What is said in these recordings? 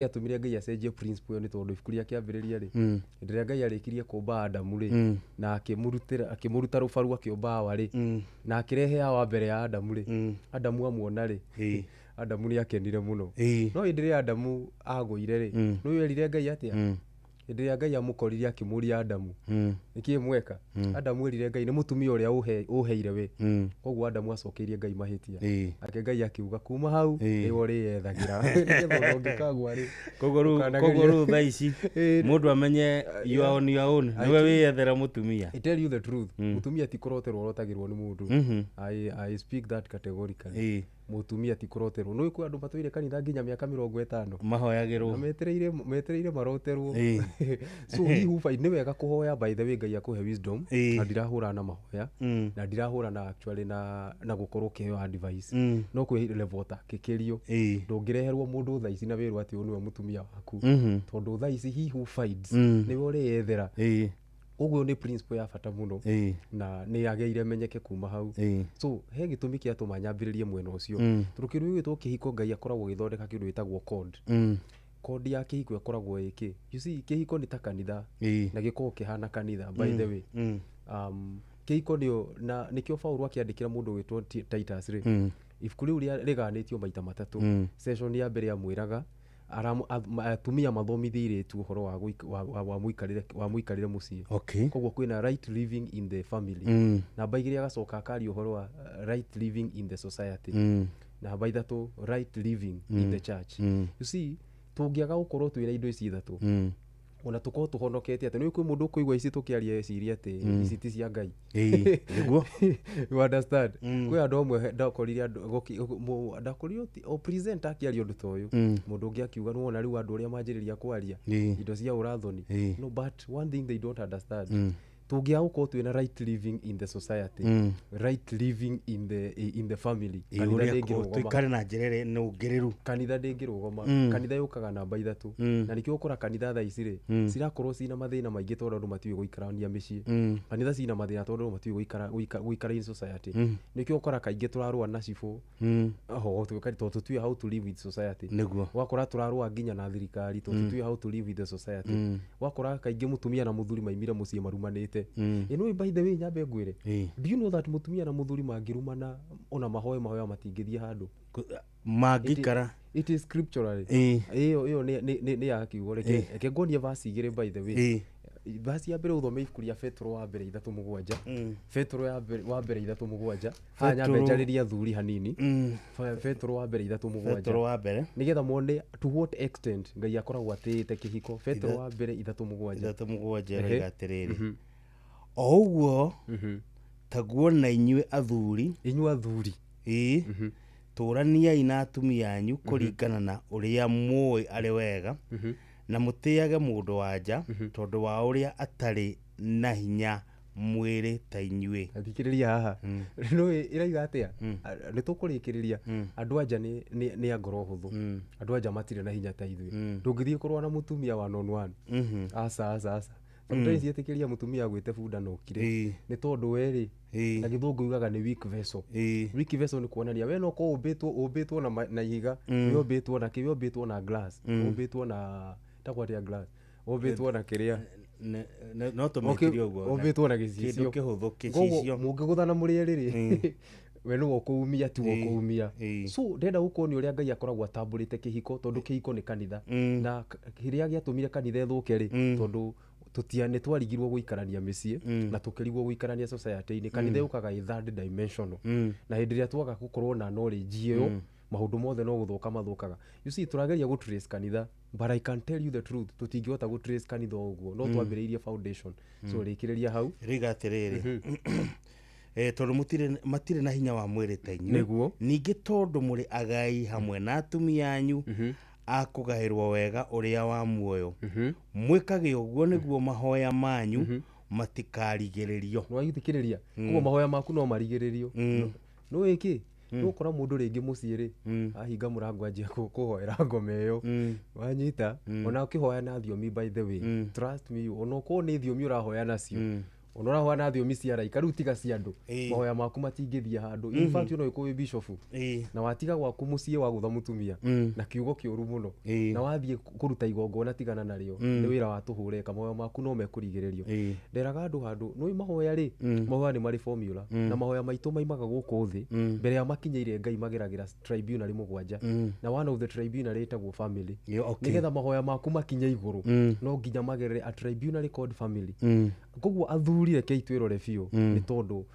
Yatumire Ngai acenjie principle ni tondu ibuku ria kiambiriria ri ndiria Ngai arikirie kumba Adamu ri na akimuruta rubaru akiumba Hawa ri na akirehe Hawa mbere ya Adamu ri Adamu amuona ri Adamu ni akenire muno no indiria Adamu agũire ri no yerire Ngai atia indiria Ngai amukoririe akimuria Adamu niki mweka Adamu erire Ngai ni mutumia uria uheire we koguo Adamu acokeirie Ngai mahitia ake Ngai akiuga kuma hau niwe riyethagira nigetha ungikagwa ri koguo ru thaa ici mundu amenye you are on your own niwe wiyethera mutumia. I tell you the truth mutumia ti kuroterwo rotagirwo ni mundu I speak that categorically mutumia ti kuroterwo no iku andu matwire kanitha nginya miaka 50 mahoyagirwo metereire maroterwo so he who find ni wega kuhoya by the way Ngai akuhe wisdom na ndirahura na mahoya na ndirahura na actually na gukorwo kiheo advice no kwi level ta kikirio ndungireherwo mundu thaa ici na wiru ati niwe mutumia waku tondu thaa ici he who finds niwe uriyethera uguo ni principle ya bata muno na ni ageire menyeke kuma hau so he gitumi kia tumanyambiririe mwena ucio turukiru gwitwo kihiko Ngai akoragwo githondeka kindu gitagwo code ya kihiko ikoragwo iki you see kihiko ni ta kanitha na gikoo kihana kanitha by the way kihiko ndio na nikio Paulo akiandikira mundu witwo Titus ri ibuku riu riganitio maita matatu session ya mbere amwiraga atumia mathomithire tu uhoro wa muikarire mucii koguo kwina right living in the family na baigire agacoka akari uhoro wa right living in the society na baithatu right living in the church you see tungiaga gukorwo twira indo ici ithatu ona tuko tuhonokete ati ni kwi mundu kuigwa ici tukiaria ciria ati ici ti cia Ngai niguo you understand kwi andu amwe ndakoriria o present akiaria undu toyu mundu ungi akiuga no ona riu andu uria manjiriria kwaria indo cia urathoni no but one thing they don't understand tungia uko twina right living in the society right living in the family kanitha ndingirugoma tukare na njirere no ngiriru kanitha ndingirugoma kanitha yukaga namba ithatu na nikio ukora kanitha thaa ici ri cirakorwo cina mathina maingi tondu andu matiwe guikarania micii kanitha cina mathina tondu andu matiwe guikara in society nikio ukora kaingi turarua na cifu tukari tutuwe how to live with society niguo wakora turarua nginya na thirikari tutuwe how to live with the society wakora kaingi mutumia na muthuri maimire mucii marumanite you know by the way nyambe ngwire do you know that mutumia na muthuri mangirumana ona mahoya matingithia handu magikara it is scripturally iyo ni ya kiugo reke ngonie verse igire by the way verse ya mbere uthome ibuku ria Petro wa mbere 3:7 Petro wa mbere 3:7 ha nyambe njariria thuri hanini Petro wa mbere 3:7 Petro wa mbere nigetha muone to what extent Ngai akoragwo atite kihiko Petro wa mbere 3:7 rega atiriri o uguo taguo na inyue athuri turaniai na atumia anyu kuringana na uria muoi ari wega na mutiage mundu wanja tondu wa uria atari na hinya mwiri ta inyue athikiriria haha no iraiga atia ni tukurikiriria andu anja ni angoro huthu andu anja matire na hinya ta ithui ndungithie kurwa na mutumia one on one asa sometimes yetikiria mutumia gwite bunda no kire ni tondu weri na githungu yugaga ni weak vessel weak vessel ni kuonania we no ko ubitwo na ihiga we ubitwo na kiwe ubitwo na glass ubitwo na takwatia glass ubitwo na kiria no tumekirio uguo ubitwo na gicicio kihuthu kicicio mungiguthana muri eriri we no ukuumia tu ukuumia so ndenda gukoni uria Ngai akoragwo atamburite kihiko tondu kihiko ni kanitha na kiria giatumire kanitha thuke ri tondu tutiane twarigirwo guikarania micii na tukirigwo guikarania society ni kanitha yukaga i third dimensional na hindiria twaga gukorwo na knowledge iyo maundu mothe no guthuka mathukaga you see turageria gu trace kanitha but I can tell you the truth tutingihota gu trace kanitha uguo no twambiriirie foundation so rikiriria hau riga atiriri tondu matire na hinya wa mwiri ta inyu ningi tondu muri agai hamwe na atumia anyu akugahirwo wega uria wa muoyo mwikage uguo niguo mahoya manyu matikarigiririo no ayithikiriria kuo mahoya maku no marigiririo no iki no kora mundu ringi muciiri ahinga murango anjia kuhoera ngome iyo wanyita ona ukihoya na thiomi by the way trust me ona ko ni thiomi urahoya nacio onora hwana thiomi cia araika riu tiga cia andu mahoya maku matingithia handu in fact no ikuwi bishop na watiga gwaku mucii wa gutha mutumia na kiugo kiuru muno na wathie kuruta igongona tigana nario ni wira wa tuhureka mahoya maku no mekurigiririo nderaga andu handu no mahoya ri mahoya ni mari formula na mahoya maitu maimaga guku thi mbere ya makinyeire Ngai mageragira tribunal mugwanja na one of the tribunal etagwo family nigetha mahoya maku makinye iguru no nginya magerere a tribunal called family koguo athuri reke itwirore biu ni tondu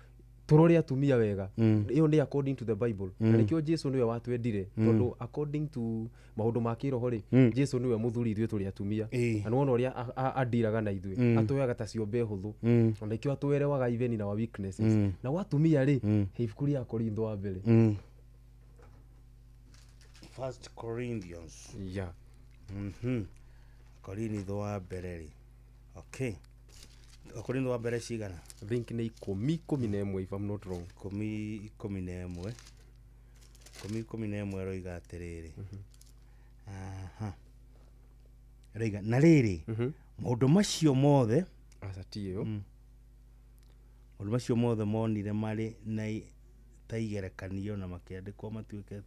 turore atumia wega iyo ni according to the Bible na nikio Jesu niwe watwendire tondu according to maundu ma kiroho ri Jesu niwe muthuri ithuĩ turi atumia na wona uria adiraga na ithuĩ atoyaga ta ciombe huthu na nikio atwerewaga even in our weaknesses na watumia ri ibuku ria Korintho wa mbere 1 Corinthians Korintho wa mbere ri okay Korintho wa mbere cigana I think ni 10:11 if I'm not wrong 10:11 roiga atiriri roiga na riri maundu macio mothe asatio maundu macio mothe monire mari na ta igerekanio na makiandikwo matuike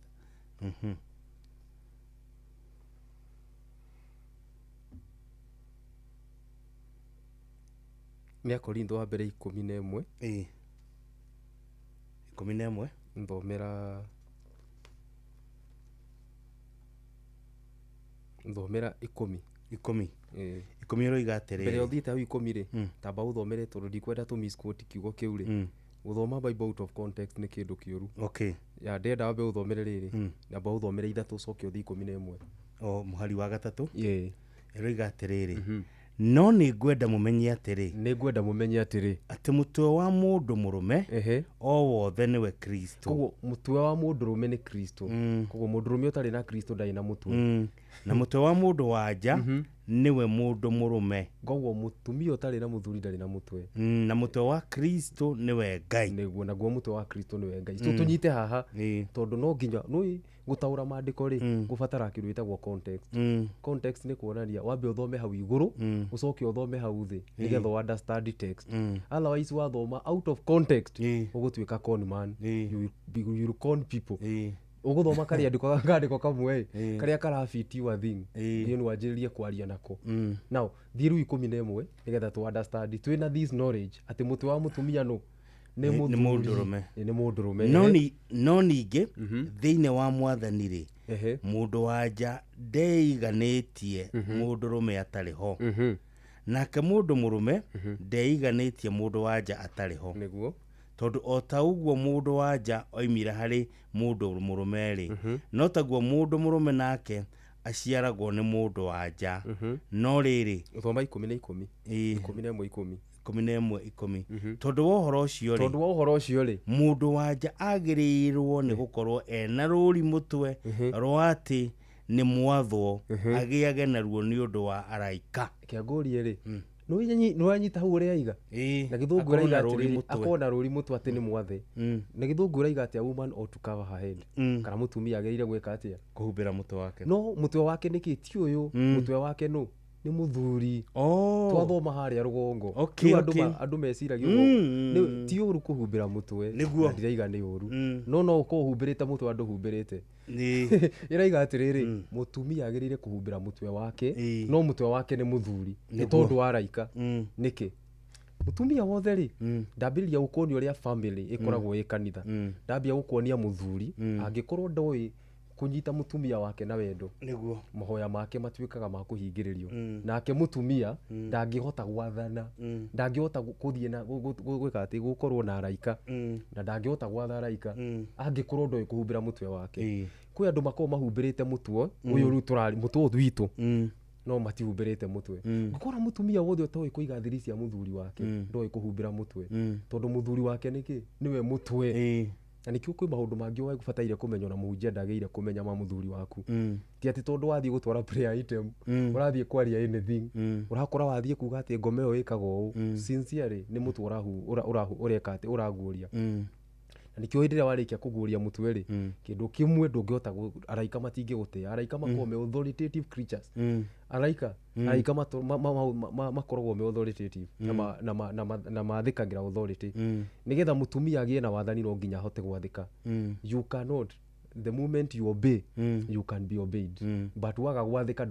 ni Korintho wa mbere 11 11 nthomera 10 roiga atiriri mbere uthite hau 10 ri tamba uthomere tondu ndikwenda tu misquote kiugo kiu ri guthoma Bible out of context ni kindu kiuru ya ndenda wambe uthomere riri namba uthomere ithatu coke uthi 11 muhari wa gatatu roiga atiriri no ni ngwenda mumenye atiri ati mutwe wa mundu murume o wothe niwe Kristo koguo mutwe wa mundu rume ni Kristo koguo mundu rume utari na Kristo ndai na mutwe na mutwe wa mundu wanja niwe mundu murume koguo mutumia utari na muthuri ndari na mutwe na mutwe wa Kristo niwe Ngai niguo naguo mutwe wa Kristo niwe Ngai so tunyite haha tondu no nginya no gutaura maandiko ri gubatara kindu itagwo context ni kuonania wambe uthome hau iguru ucoke uthome hau thi nigetha understand text otherwise wathoma out of context ugutuika con man you will con people uguthoma kari andiko kamwe karia karafiti wa thing iyo ni wanjiririe kwaria nako now thiru 11 nigetha tu understand twina this knowledge ati mutu wa mutumia no ni mundu rume no ningi thiine wa mwathani ri mundu wanja ndeiganitie mundu rume atari ho nake mundu murume ndeiganitie mundu wanja atari ho niguo tondu o ta uguo mundu wanja oimira hari mundu murume ri no taguo mundu murume nake aciaragwo ni mundu wanja no riri uthoma 10 tondu wa uhoro ucio ri mundu wanja agirirwo ni gukorwo ena ruri mutwe rwati ni mwathwo agiage naruo ni undu wa araika kiangurie ri no anyita hu uria aiga na githungu raiga atiri akona ruri mutwe ati ni mwathe na githungu raiga ati a woman ought to cover her head kana mutumia ageire gwika atia kuhumbira mutwe wake no mutwe wake ni kiti uyu mutwe wake no ni muthuri twathoma haria rugongo andu meciragia ni ti uru kuhumbira mutwe ndiraiga ni uru no uko humbirite mutwe andu humbirite iraiga atiriri mutumia agirire kuhumbira mutwe wake no mutwe wake ni muthuri ni tondu wa araika niki mutumia wothe ri ndambiria gukonia uria family ikoragwo ikanitha ndambia gukonia muthuri angikorwo ndoi kunyita mutumia wake na wendo niguo mahoya make matuikaga ma kuhingiririo nake mutumia ndangihota gwathana ndangihota kuthie na gwika ati gukorwo na araika na ndangihota gwatha araika angikorwo ndoi kuhumbira mutwe wake kwi andu makorwo mahumbirite mutwe uyu ru turari mutwe thwitu no matihumbirite mutwe ngukora mutumia wothe utoi kuiga thiri cia muthuri wake ndoi kuhumbira mutwe tondu muthuri wake niki niwe mutwe na nikio kwi maundu mangi wa gubataire kumenya na muhunjia ndageire kumenya ma muthuri waku ti ati tondu wathie gutwara prayer item urathie kwaria anything urakora wathie kuga ati ngomeo ikaga uu sincerely ni mutu ureka ati uraguria nikio hindira warikia kuguria mutwe ri kindu kimwe ndungihota araika matingigutia araika makorwo me authoritative creatures araika makoragwo me authoritative na mathikagira authority nigetha mutumia agie na wathani no nginya hote gwathika you cannot the moment you obey you can be obeyed but waga gwathika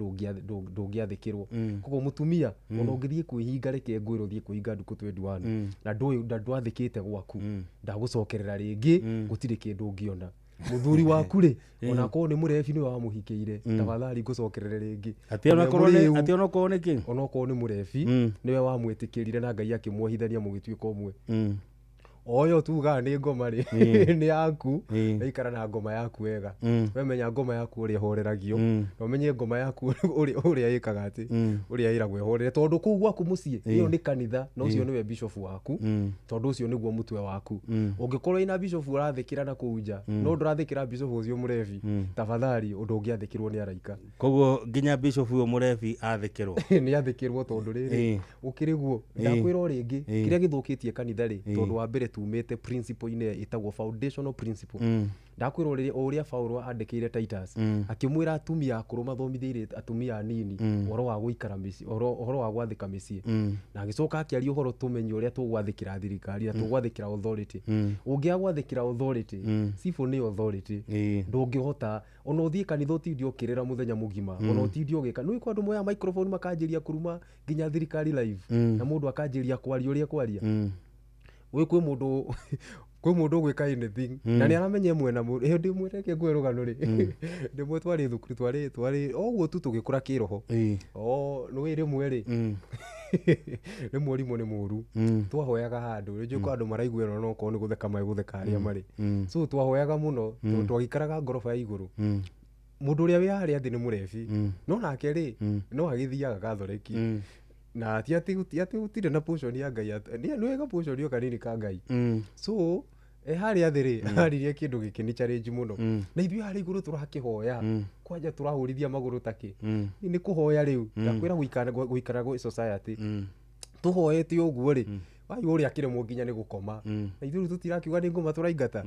ndungiathikirwo koguo mutumia ona ungithie kwihinga reke ngwiro thie kwihinga nduku 21 na ndwathikite gwaku ndagucokerera ringi gutire kindu ungiona muthuri waku ri ona ko ni murebi ni wa muhikiire tafadhali ngucokerere ringi ati ona ko ni ona ko ni murebi niwe wa mwitikirire na Ngai akimwohithania mugituika umwe oyo tuga ni ngoma ri ni yaku ikara na ngoma yaku wega we menya ngoma yaku uri horeragio no menye ngoma yaku uri ikaga ati uri iragwe horere tondu ku gwaku mucie iyo ni kanitha no ucio niwe bishop waku tondu ucio niguo mutwe waku ungikorwo ina bishop urathikira na kuunja no ndurathikira bishop ucio murevi tafadhali undu ungiathikirwo ni araika koguo nginya bishop ucio murevi athikirwo ni athikirwo tondu riri ukiriguo ndakwira ringi kiria githukitie kanitha ri tondu wa mbere tumete principle ine itagwo foundational principle ndakwirwo riri uria Paulo andikire Titus akimwira atumia akuru mathomithiire atumia nini uhoro wa guikara misi uhoro wa gwathika misi na agicoka akiaria uhoro tumenye uria tugwathikira thirikari na tugwathikira authority ungiagwathikira authority sifo ni authority ndungihota ona uthie kanitha utindio kirira muthenya mugima ona utindio gika no ikwandå moya microphone makanjiria kuruma nginya thirikari live na mundu akanjiria kwaria uria kwaria we kwi mundu gwika anything na ni aramenye mwena iyo ndi mwireke ngwe rugano ri ndimwe twari thukuru twari oguo tu tugikura kiroho no rimwe ri rimwe rimwe ni muru twahoyaga handu rinjo kwa andu maraiguira no ko ni gutheka mai gutheka aria mari so twahoyaga muno twagikaraga ngorofa ya iguru mundu uria wi hari athi ni murebi no nake ri no agithiaga gathoreki na ati utire na portion ya Ngai ni wega portion yo kanini ka Ngai so hari athiri haririe kindu giki ni challenge muno na ithui hari iguru turakihoya kwanja turahurithia maguru taki ni kuhoya riu ndakwira guikara go society tuhoyete uguo ri wayo uri akiremwo nginya ni gukoma na ithui tutirakiuga ni ngoma turaingata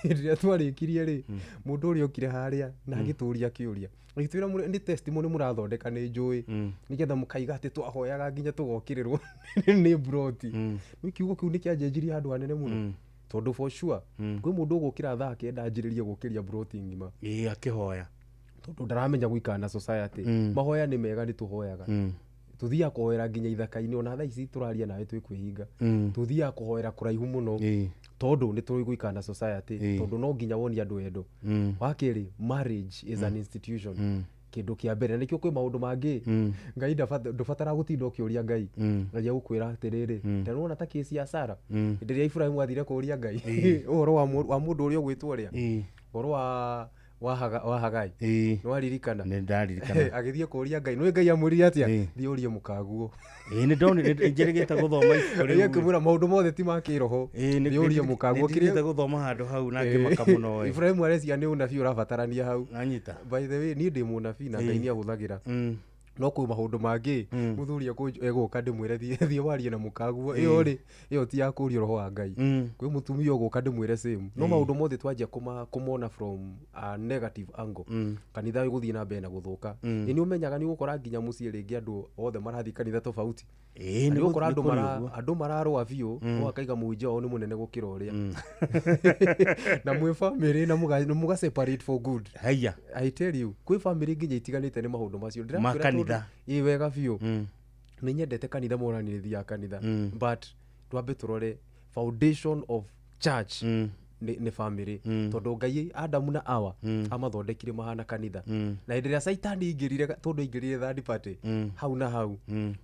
rĩrĩa twarikirie ri mundu uri okire haria na agituria kiuria itwira ni testimony murathondeka ni njui nigetha mukaiga ati twahoyaga nginya tugokirirwo ni broti kiugo kiu ni kianjenjirie handu hanene muno tondu for sure kwi mundu gukira thaa kenda anjiririe gukiria broti ngima akihoya tondu ndaramenya guikara na society mahoya ni mega ni tuhoyaga tuthia kuhoera nginya ithaka-ini ona thaa ici turaria nawe twikwihinga tuthia kuhoera kuraihu muno tondu ni turi guikara na society tondu no nginya woni andu endo wakiri marriage is an institution kindu kia mbere nikio kwi maundu mangi Ngai ndubatara gutinda ukiuria Ngai ngaria gukwira atiriri ndarona ta kesi ya Sara ndiria Ibrahim athire kuuria Ngai uhoro wa mundu uria gwitwo ria uhoro wa Hagai no aririkana ni ndaririkana agithie kuuria Ngai no Ngai amwirire atia thie urie mukaguo ni ndoni njerigeta guthoma icio kimura maundu mothe ti makiroho thie urie mukaguo kirite guthoma handu hau na ngimaka muno Ibrahim arecia ni unabii urabatarania hau anyita by the way ni ndi munabii na Ngai ni ahuthagira no kwi maundu mangi muthuri eguka ndimwire thie warie na mukaguo iyo ri iyo ti ya kuria roho wa Ngai kwi mutumia eguka ndimwire same no maundu mothe twanjia kumona from a negative angle kanitha iguthie na mbere na guthuka ni umenyaga ni gukora nginya mucie ringi andu othe marathi kanitha tofauti ni gukora andu mararwa biu no akaiga muinja o ni munene gukira uria na mwe family na muga separate for good haya I tell you kwi family nginya itiganite ni maundu macio ndirakwira wega biu ni nyendete kanitha moranirithi ya kanitha but twambe turore foundation of church ni family tondu Ngai Adamu na Hawa amathondekire mahana kanitha na hĩndĩ ĩrĩa Saitani ingirire tondu ingirire third party hau na hau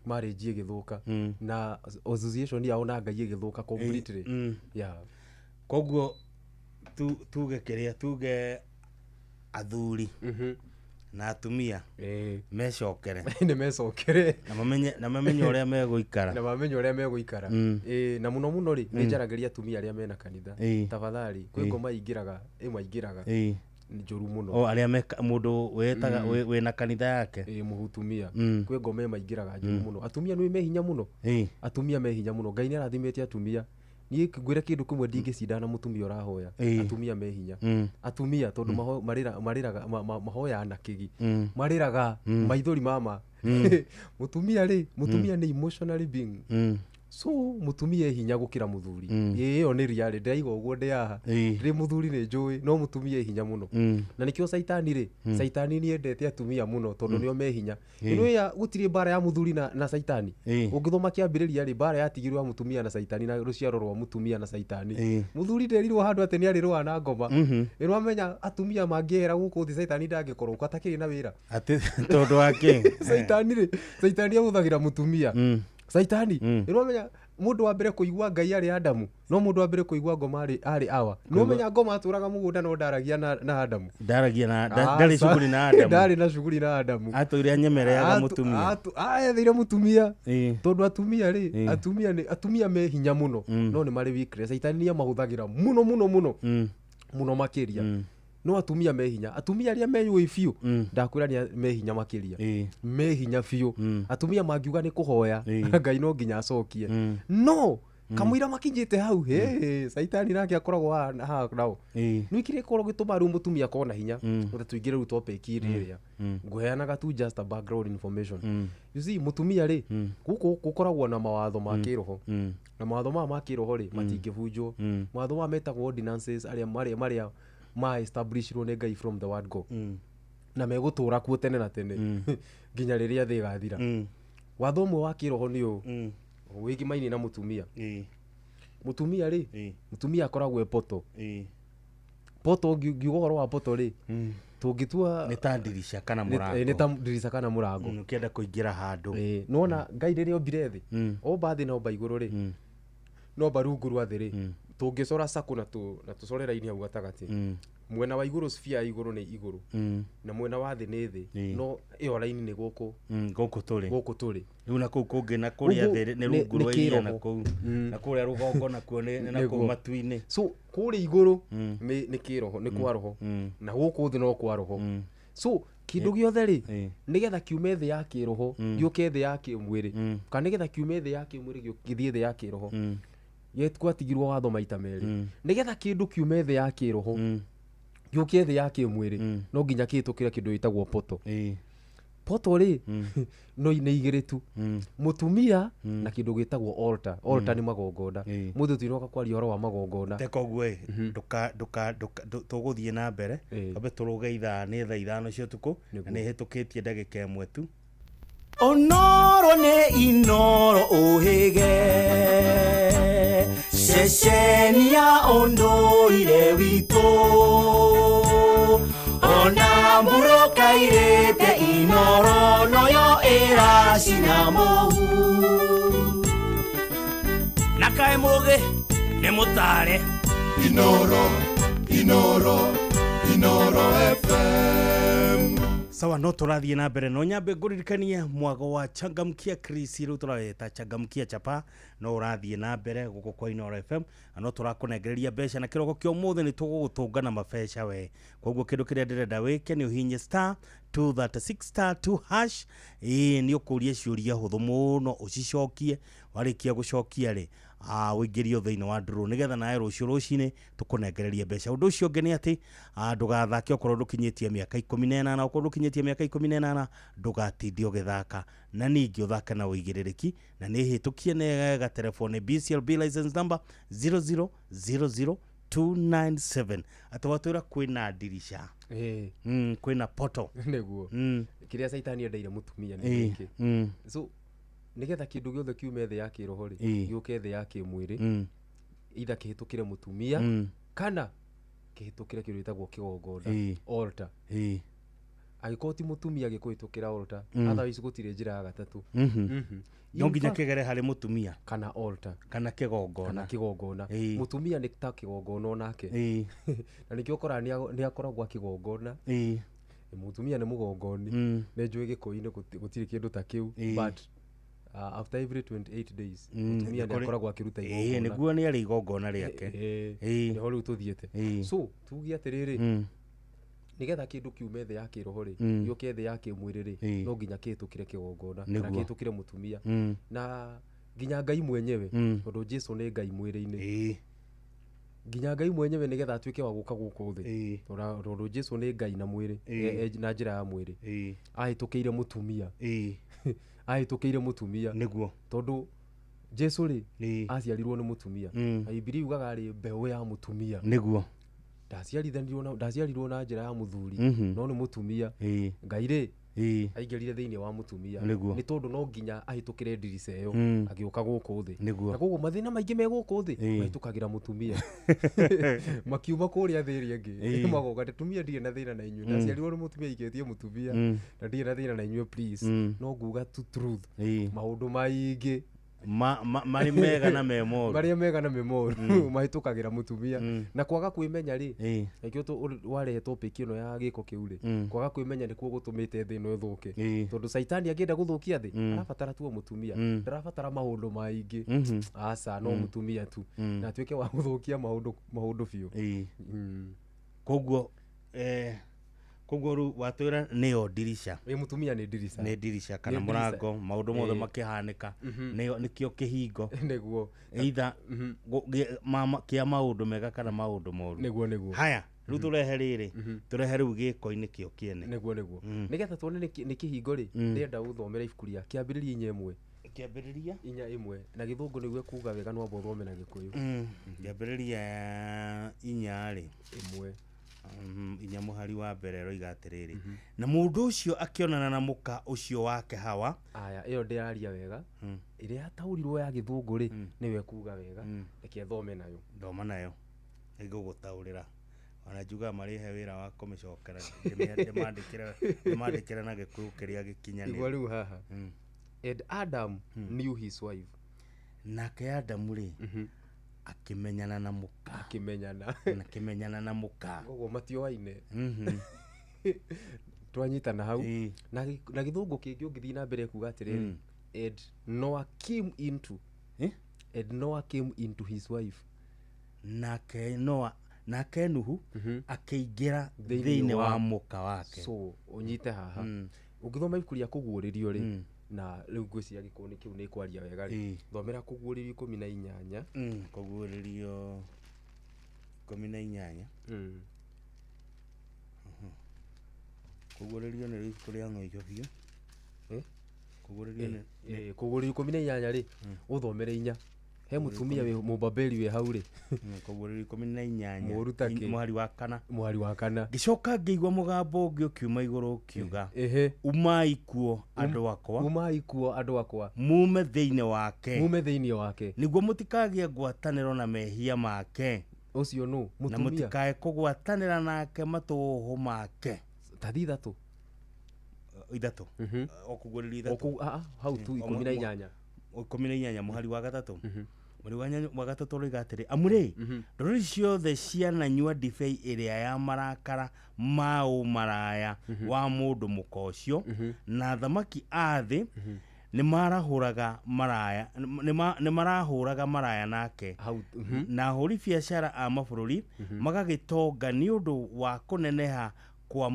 marriage igithuka na association yao na Ngai igithuka completely koguo tuge kiria tuge athuri na atumia mecokere ni mecokere na mamenye uria meguikara na muno ri ni njarageria atumia aria mena kanitha tafadhali kwi ngoma ingiraga njuru muno aria mundu wetaga wena kanitha yake muhutumia kwi ngoma maingiraga njuru muno atumia ni mehinya muno Ngai ni arathimete atumia niĩ ngwĩre kindu kimwe ndingĩcindana mutumia ũrahoya atumia me hinya atumia tondu marĩraga mahoya na kĩgi marĩraga maithori mama mutumia nĩ emotionally being so mutumia hinya gukira muthuri iyo ni riari ndaiga uguo ndi haha ri muthuri ni njui no mutumia hinya muno na nikio saitani ni endete atumia muno tondu nio me hinya ino ya gutiri bara ya muthuri na saitani ungithoma kiambiriria ri bara yatigirwo ya mutumia na saitani na ruciaro rwa mutumia na saitani muthuri nderirwo handu ati ni ari rwa na ngoma ino amenya atumia mangiera guku thi saitani ndangikorwo kwatakiri na wira ati tondu wake saitani ahuthagira mutumia saitani ino menya mundu wa mbere kuigua Ngai ari Adamu no mundu wa mbere kuigua ngoma ari Awa no menya ngoma aturaga mugunda no ndaragia na Adamu ndari shughuli na Adamu ndari na shughuli na Adamu atũire anyemereaga mutumia aethire mutumia tondu atumia me hinya muno no ni mari weakness saitani ni mahuthagira muno makiria no atumia me hinya atumia aria meyui biu ndakwira ni me hinya makiria me hinya biu atumia mangiuga ni kuhoya Ngai no nginya acokie no kamwira makinyite hau saitani nake akoragwo ha nao nwikire korwo gituma ru mutumia kona hinya utatuingire ru topic iria nguheanaga tu just a background information you see mutumia guku gukoragwo na mawatho ma kiroho na mawatho ma kiroho matingibunjwo mawatho ma metagwo ordinances aria maria ma establishirwo ni Ngai from the word go na megutura kuo tene na tene nginya riria thi gathira watho mwe wa kiroho ni u wigimaini na mutumia mutumia akoragwo poto ngiugoro wa poto tungitua ni ta ndirisha kana murango ni ta ndirisha kana murango ukienda kuingira handu nona Ngai riria ombire thi omba thi na omba iguru no barungu rwa thi tungicora saku na tucorera ini hau gatagati mwena wa iguru sphere ya iguru ni iguru na mwena wa thi ni thi no iyo raini ni guku turi riu na kuu kungi na kuria thi ni rungu rwa iria na kuu na kuria rugongo na kuo ni na kuu matuini so kuria iguru ni kiroho ni kwa roho na guku thi no kwa roho so kindu giothe nigetha kiume thi ya kiroho giuke thi ya kimwiri kana nigetha kiume thi ya kimwiri githie thi ya kiroho yetwatigirwo watho maita meri nigetha kindu kiume thi ya kiroho yuke thi ya kimwiri no nginya kitukire kindu itagwo poto no ni igiritu mutumia na kindu gitagwo altar ni magongoda muthu tinoka kwaria horo wa magongoda tekogwe tuguthie na mbere abe turuge ithaa ni thaa ithano cio tuku ni hitukitie ndagika imwe tu onoro ne inoro ohege sheshenia ondoire wito ona muroka irete inoro noyo era sinamo nakae moge ne mutare inoro FM sawa no turathie na mbere no nyambe nguririkania mwago wa changamkia Chris riu turareta changamkia chapa no urathie na mbere guko kwa Inoro FM no turakunegereria mbeca na kiroko kio muthe ni tugugutungana mabeca we koguo kindu kiria ndirenda wike ni uhinye star 236*2# ni ukuria ciuria huthu muno ucicokie warikia gucokia uingirio thiini wa draw nigetha nae rucio rucine tukunengereria mbeca undu ucio ngi ni ati ndugathake okorwo ndukinyitie miaka 18 okorwo ndukinyitie miaka 18 ndugatindie ugithaka na ningi uthaka na uigiririki na ni hitukie nega telefone BCLB license number 0000297 atawatwira kwina dirisha kwina poto neguo kiria saitani endaire mutumia ni iki so nigetha kindu giothe kiume thi ya kiroho giuke thi ya kimwiri itha kihitukire mutumia kana kihitukire kindu itagwo kigongoda altar agikoti mutumia gikuhitukira altar otherwise gutire njira ya gatatu nginya kigere hari mutumia kana altar kana kigongona mutumia ni ta kigongona onake na nikio kora ni akoragwo kigongona mutumia ni mugongoni ne njui gikuini gutire kindu ta kiu but after every 28 days mutumia ni akoragwo akiruta igongona niguo ni ari igongona riake ni ho riu tuthiete so tugia atiriri nigetha kindu kiume thi ya kiroho yuke thi ya kimwiri no nginya kihitukire kigongona kana kihitukire mutumia na nginya Ngai mwenyewe tondu Jesu nĩ Ngai mwĩrĩ-inĩ nginya Ngai mwenyewe nigetha atuĩke wa gũka gũkũ thĩ tondu Jesu nĩ Ngai na mwĩrĩ na njĩra ya mwĩrĩ ahĩtũkĩire mũtumia ahĩtũkĩire mũtumia nĩguo tondu Jesu aciarirwo nĩ mũtumia na Biblia yugaga arĩ mbeũ ya mũtumia nĩguo ndaciarirwo na njĩra ya mũthuri no nĩ mũtumia Ngai aingĩrire thĩinĩ wa mũtumia nĩ tondũ no nginya ahĩtũkĩre ndirica ĩyo agĩũka gũkũ thĩ na koguo mathĩna maingĩ me gũkũ thĩ mahĩtũkagĩra mũtumia makiuma kũrĩa thĩ ĩrĩa ĩngĩ magoka atumia ndirĩ na thĩna na inyuĩ ndaciarirwo nĩ mũtumia ikĩtie mũtumia na ndirĩ na thĩna na inyuĩ please no nguga truth maũndũ maingĩ marĩ mega na memoru marĩa mega na memoru mahĩtũkagĩra mũtumia na kwaga kwĩmenya nĩkĩo warehe topic ĩno ya gĩko kĩu kwaga kwĩmenya nĩkuo gũtũmĩte thĩ ĩno ĩthũke tondũ Saitani angĩenda gũthũkia thĩ arabatara tu mũtumia ndarabatara maũndũ maingĩ aca no mũtumia tu na atuĩke wa gũthũkia maũndũ biũ koguo rĩu watwĩra nĩyo ndirisha mũtumia nĩ ndirisha kana mũrango maũndũ mothe makĩhanĩka nĩkĩo kĩhingo nĩguo either kĩa maũndũ mega kana maũndũ moru nĩguo haya rĩu tũrehe rĩrĩ tũrehe rĩu gĩko-inĩ kĩo kĩene nĩguo nĩgetha tuone nĩ kĩhingo ndĩrenda gũthomera ibuku rĩa Kĩambĩrĩria 4:1 Kĩambĩrĩria 4:1 na Gĩthũngũ nĩguo kuuga wega no thome na Gĩkũyũ Kĩambĩrĩria 4:1 inya mũhari wa mbere roiga atĩrĩrĩ na mũndũ ũcio akĩonana na mũka ũcio wake Hawa aya ĩyo ndĩraria wega ĩrĩa yataũrirwo ya Gĩthũngũ nĩwe kuuga wega reke thome nayo thoma nayo nĩngũgũtaũrĩra ona njuga marĩhe wĩra wa kũmĩcokera ndĩmandĩkĩre na Gĩkũyũ kĩrĩa gĩkinyanĩru igua rĩu haha and Adam knew his wife nake Adamu akĩmenyana na mũka akĩmenyana na mũka koguo matioaine twanyitana hau na Gĩthũngũ kĩngĩ ũngĩthiĩ na mbere kuuga atĩrĩrĩ and Noah came into his wife nake Nuhu akĩingĩra thĩinĩ wa mũka wake so ũnyite haha ũngĩthoma ibuku rĩa Kũguũrĩrio na rĩu ngwĩciria gĩkũnĩ kĩu nĩ kwaria wega thomera Kũguũrĩrio 18 Kũguũrĩrio 18 Kũguũrĩrio nĩ ibuku rĩa ng'ũijo biũ Kũguũrĩrio 18 ũthomere 4 he mũtumia Mũbabeli wĩ hau Kũguũrĩrio 18 mũrutake mũhari wa kana ngĩcoka ngĩigua mũgambo ũngĩ ũkiuma igũrũ ũkiuga umai kuo andũ akwa mume thĩinĩ wake nĩguo mũtikagĩe ngwatanĩro na mehia make ũcio nũ mũtumia na mũtikae kũgwatanĩra nake matũhũ make tathi ithatũ Kũguũrĩrio 3 hau tu 18 mũhari wa gatatũ mweri wa gatatũ roiga atĩrĩ amũrĩ ndũrĩrĩ ciothe ciananyua ndibei ĩrĩa ya marakara ma ũmaraya wa mũndũ mũka ũcio na thamaki a thĩ nĩmarahũraga maraya nake na ahũri biacara a mabũrũri magagĩtonga nĩ ũndũ wa kũneneha kwa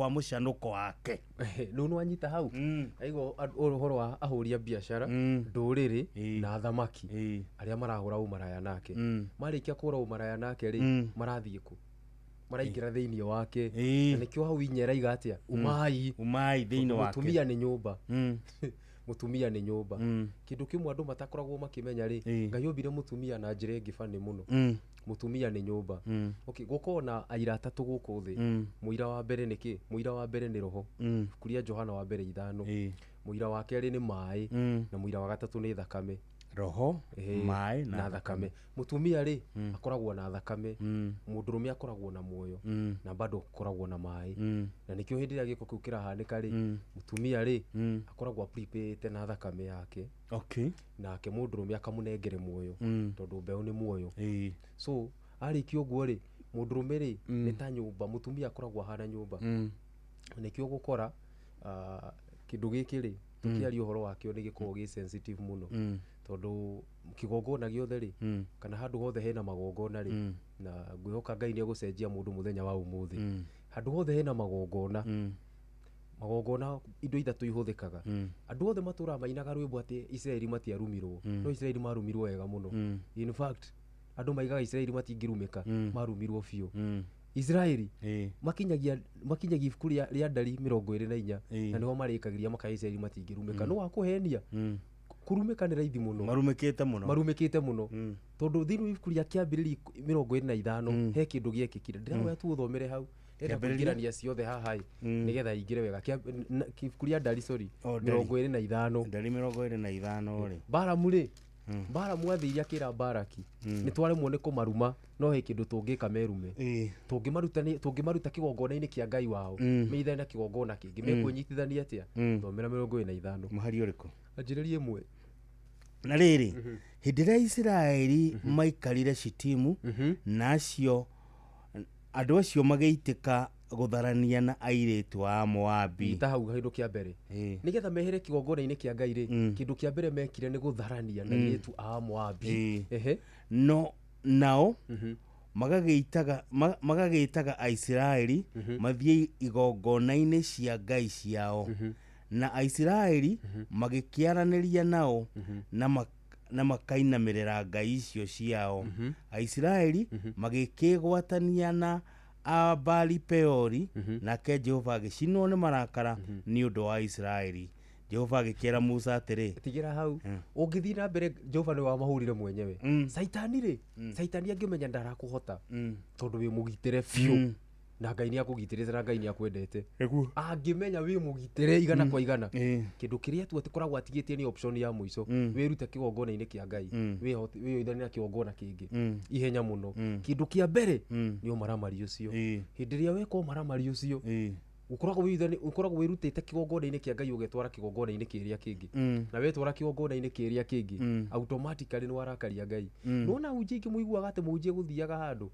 mũcanũko wake nũ wanyita hau aigua ũhoro wa ahũri a biacara ndũrĩrĩ na thamaki arĩa marahũra ũmaraya nake marĩkia kũhũra ũmaraya nake marathiĩ kũ maraingĩra thĩinĩ wake na nĩkĩo hau inya raiga atĩa umai thĩinĩ wake mũtumia nĩ nyũmba kĩndũ kĩmwe andũ matakoragwo makĩmenya Ngai ombire mũtumia na njĩra ĩngĩ bani mũno mũtumia nĩ nyũmba gũkorwo na aira atatũ gũkũ thĩ mũira wa mbere nĩkĩ mũira wa mbere nĩ roho kuria Johana wa mbere 5 mũira wa kerĩ nĩ maĩ na mũira wa gatatũ nĩ thakame roho maĩ na thakame mũtumia akoragwo na thakame mũndũrũme akoragwo na muoyo na bado akoragwo na maĩ na nĩkĩo hĩndĩ ĩrĩa gĩko kĩu kĩrahanĩka mũtumia akoragwo prepared na thakame yake nake mũndũrũme akamũnengere muoyo tondũ mbeũ nĩ muoyo so arĩkia ũguo mũndũrũme nĩ ta nyũmba mũtumia akoragwo ahana nyũmba nĩkĩo gũkora kĩndũ gĩkĩ tũkĩaria ũhoro wakĩo nĩ gĩkoragwo gĩ sensitive mũno tondũ kĩgongona gĩothe kana handũ hothe hena magongona na ngwĩhoka Ngai nĩ egũcenjia mũndũ mũthenya wa ũmũthĩ handũ hothe hena magongona magongona indo ithatu ihuthikaga andu othe matura mainaga rwimbo ati Israeli matiarumirwo no Israeli marumirwo wega muno in fact andu maigaga Israeli matingirumika marumirwo biu Israeli makinyagia ibuku ria Ndari 24 na niho marikagiria maka Israeli matingirumika no wakuhenia kurumika ni raithi muno marumikite muno tondu thinu ibuku ria Kiambiriri 25 he kindu giekikire ndirahoya tu uthomere hau kuingirania ciothe haha nigetha ingire wega ibuku ria Ndari 25 Ndari 25 ri Balamu ri Balamu athiria kira Baraki nitwaremwo ni kumaruma no he kindu tungika merume tungimaruta kigongona-ini kia Ngai wao meitha na kigongona kingi mekunyitithania atia thomera 25 mahari uriku anjiririe imwe na riri hindi ria Israeli maikarire Shitimu nacio andu acio mageitika gutharania na airitu a Moabi ta hau hindu kia mbere nigetha mehere kigongona-ini kia Ngai ri kindu kia mbere mekire ni gutharania na airitu a Moabi no nao magagitaga Aisiraeli mathie igongona-ini cia Ngai ciao na Aisiraeli magikiaraniria nao na makainamirira Ngai icio ciao Aisiraeli magikigwatania na Baali Peori nake Jehova agicinwo ni marakara ni undu wa Israeli Jehova agikira Musa atiri tigira hau ungithii na mbere Jehova ni wa mahurire mwenyewe Saitani ri Saitani angimenya ndarakuhota tondu wi mugitire biu na Ngai ni akugitirite na Ngai ni akwendete angimenya wi mugitire igana kwa igana kindu kiria tu atikoragwo atigitie ni option ya muico wirute kigongona-ini kia Ngai wiyithania na kigongona kingi ihenya muno kindu kia mbere ni umaramari ucio hindi ria weka umaramari ucio ukoragwo wirutite kigongona-ini kia Ngai ugetwara kigongona-ini kiria kingi na wetwara kigongona-ini kiria kingi automatically ni warakaria Ngai nona unji ingi muiguaga ati munji guthiaga handu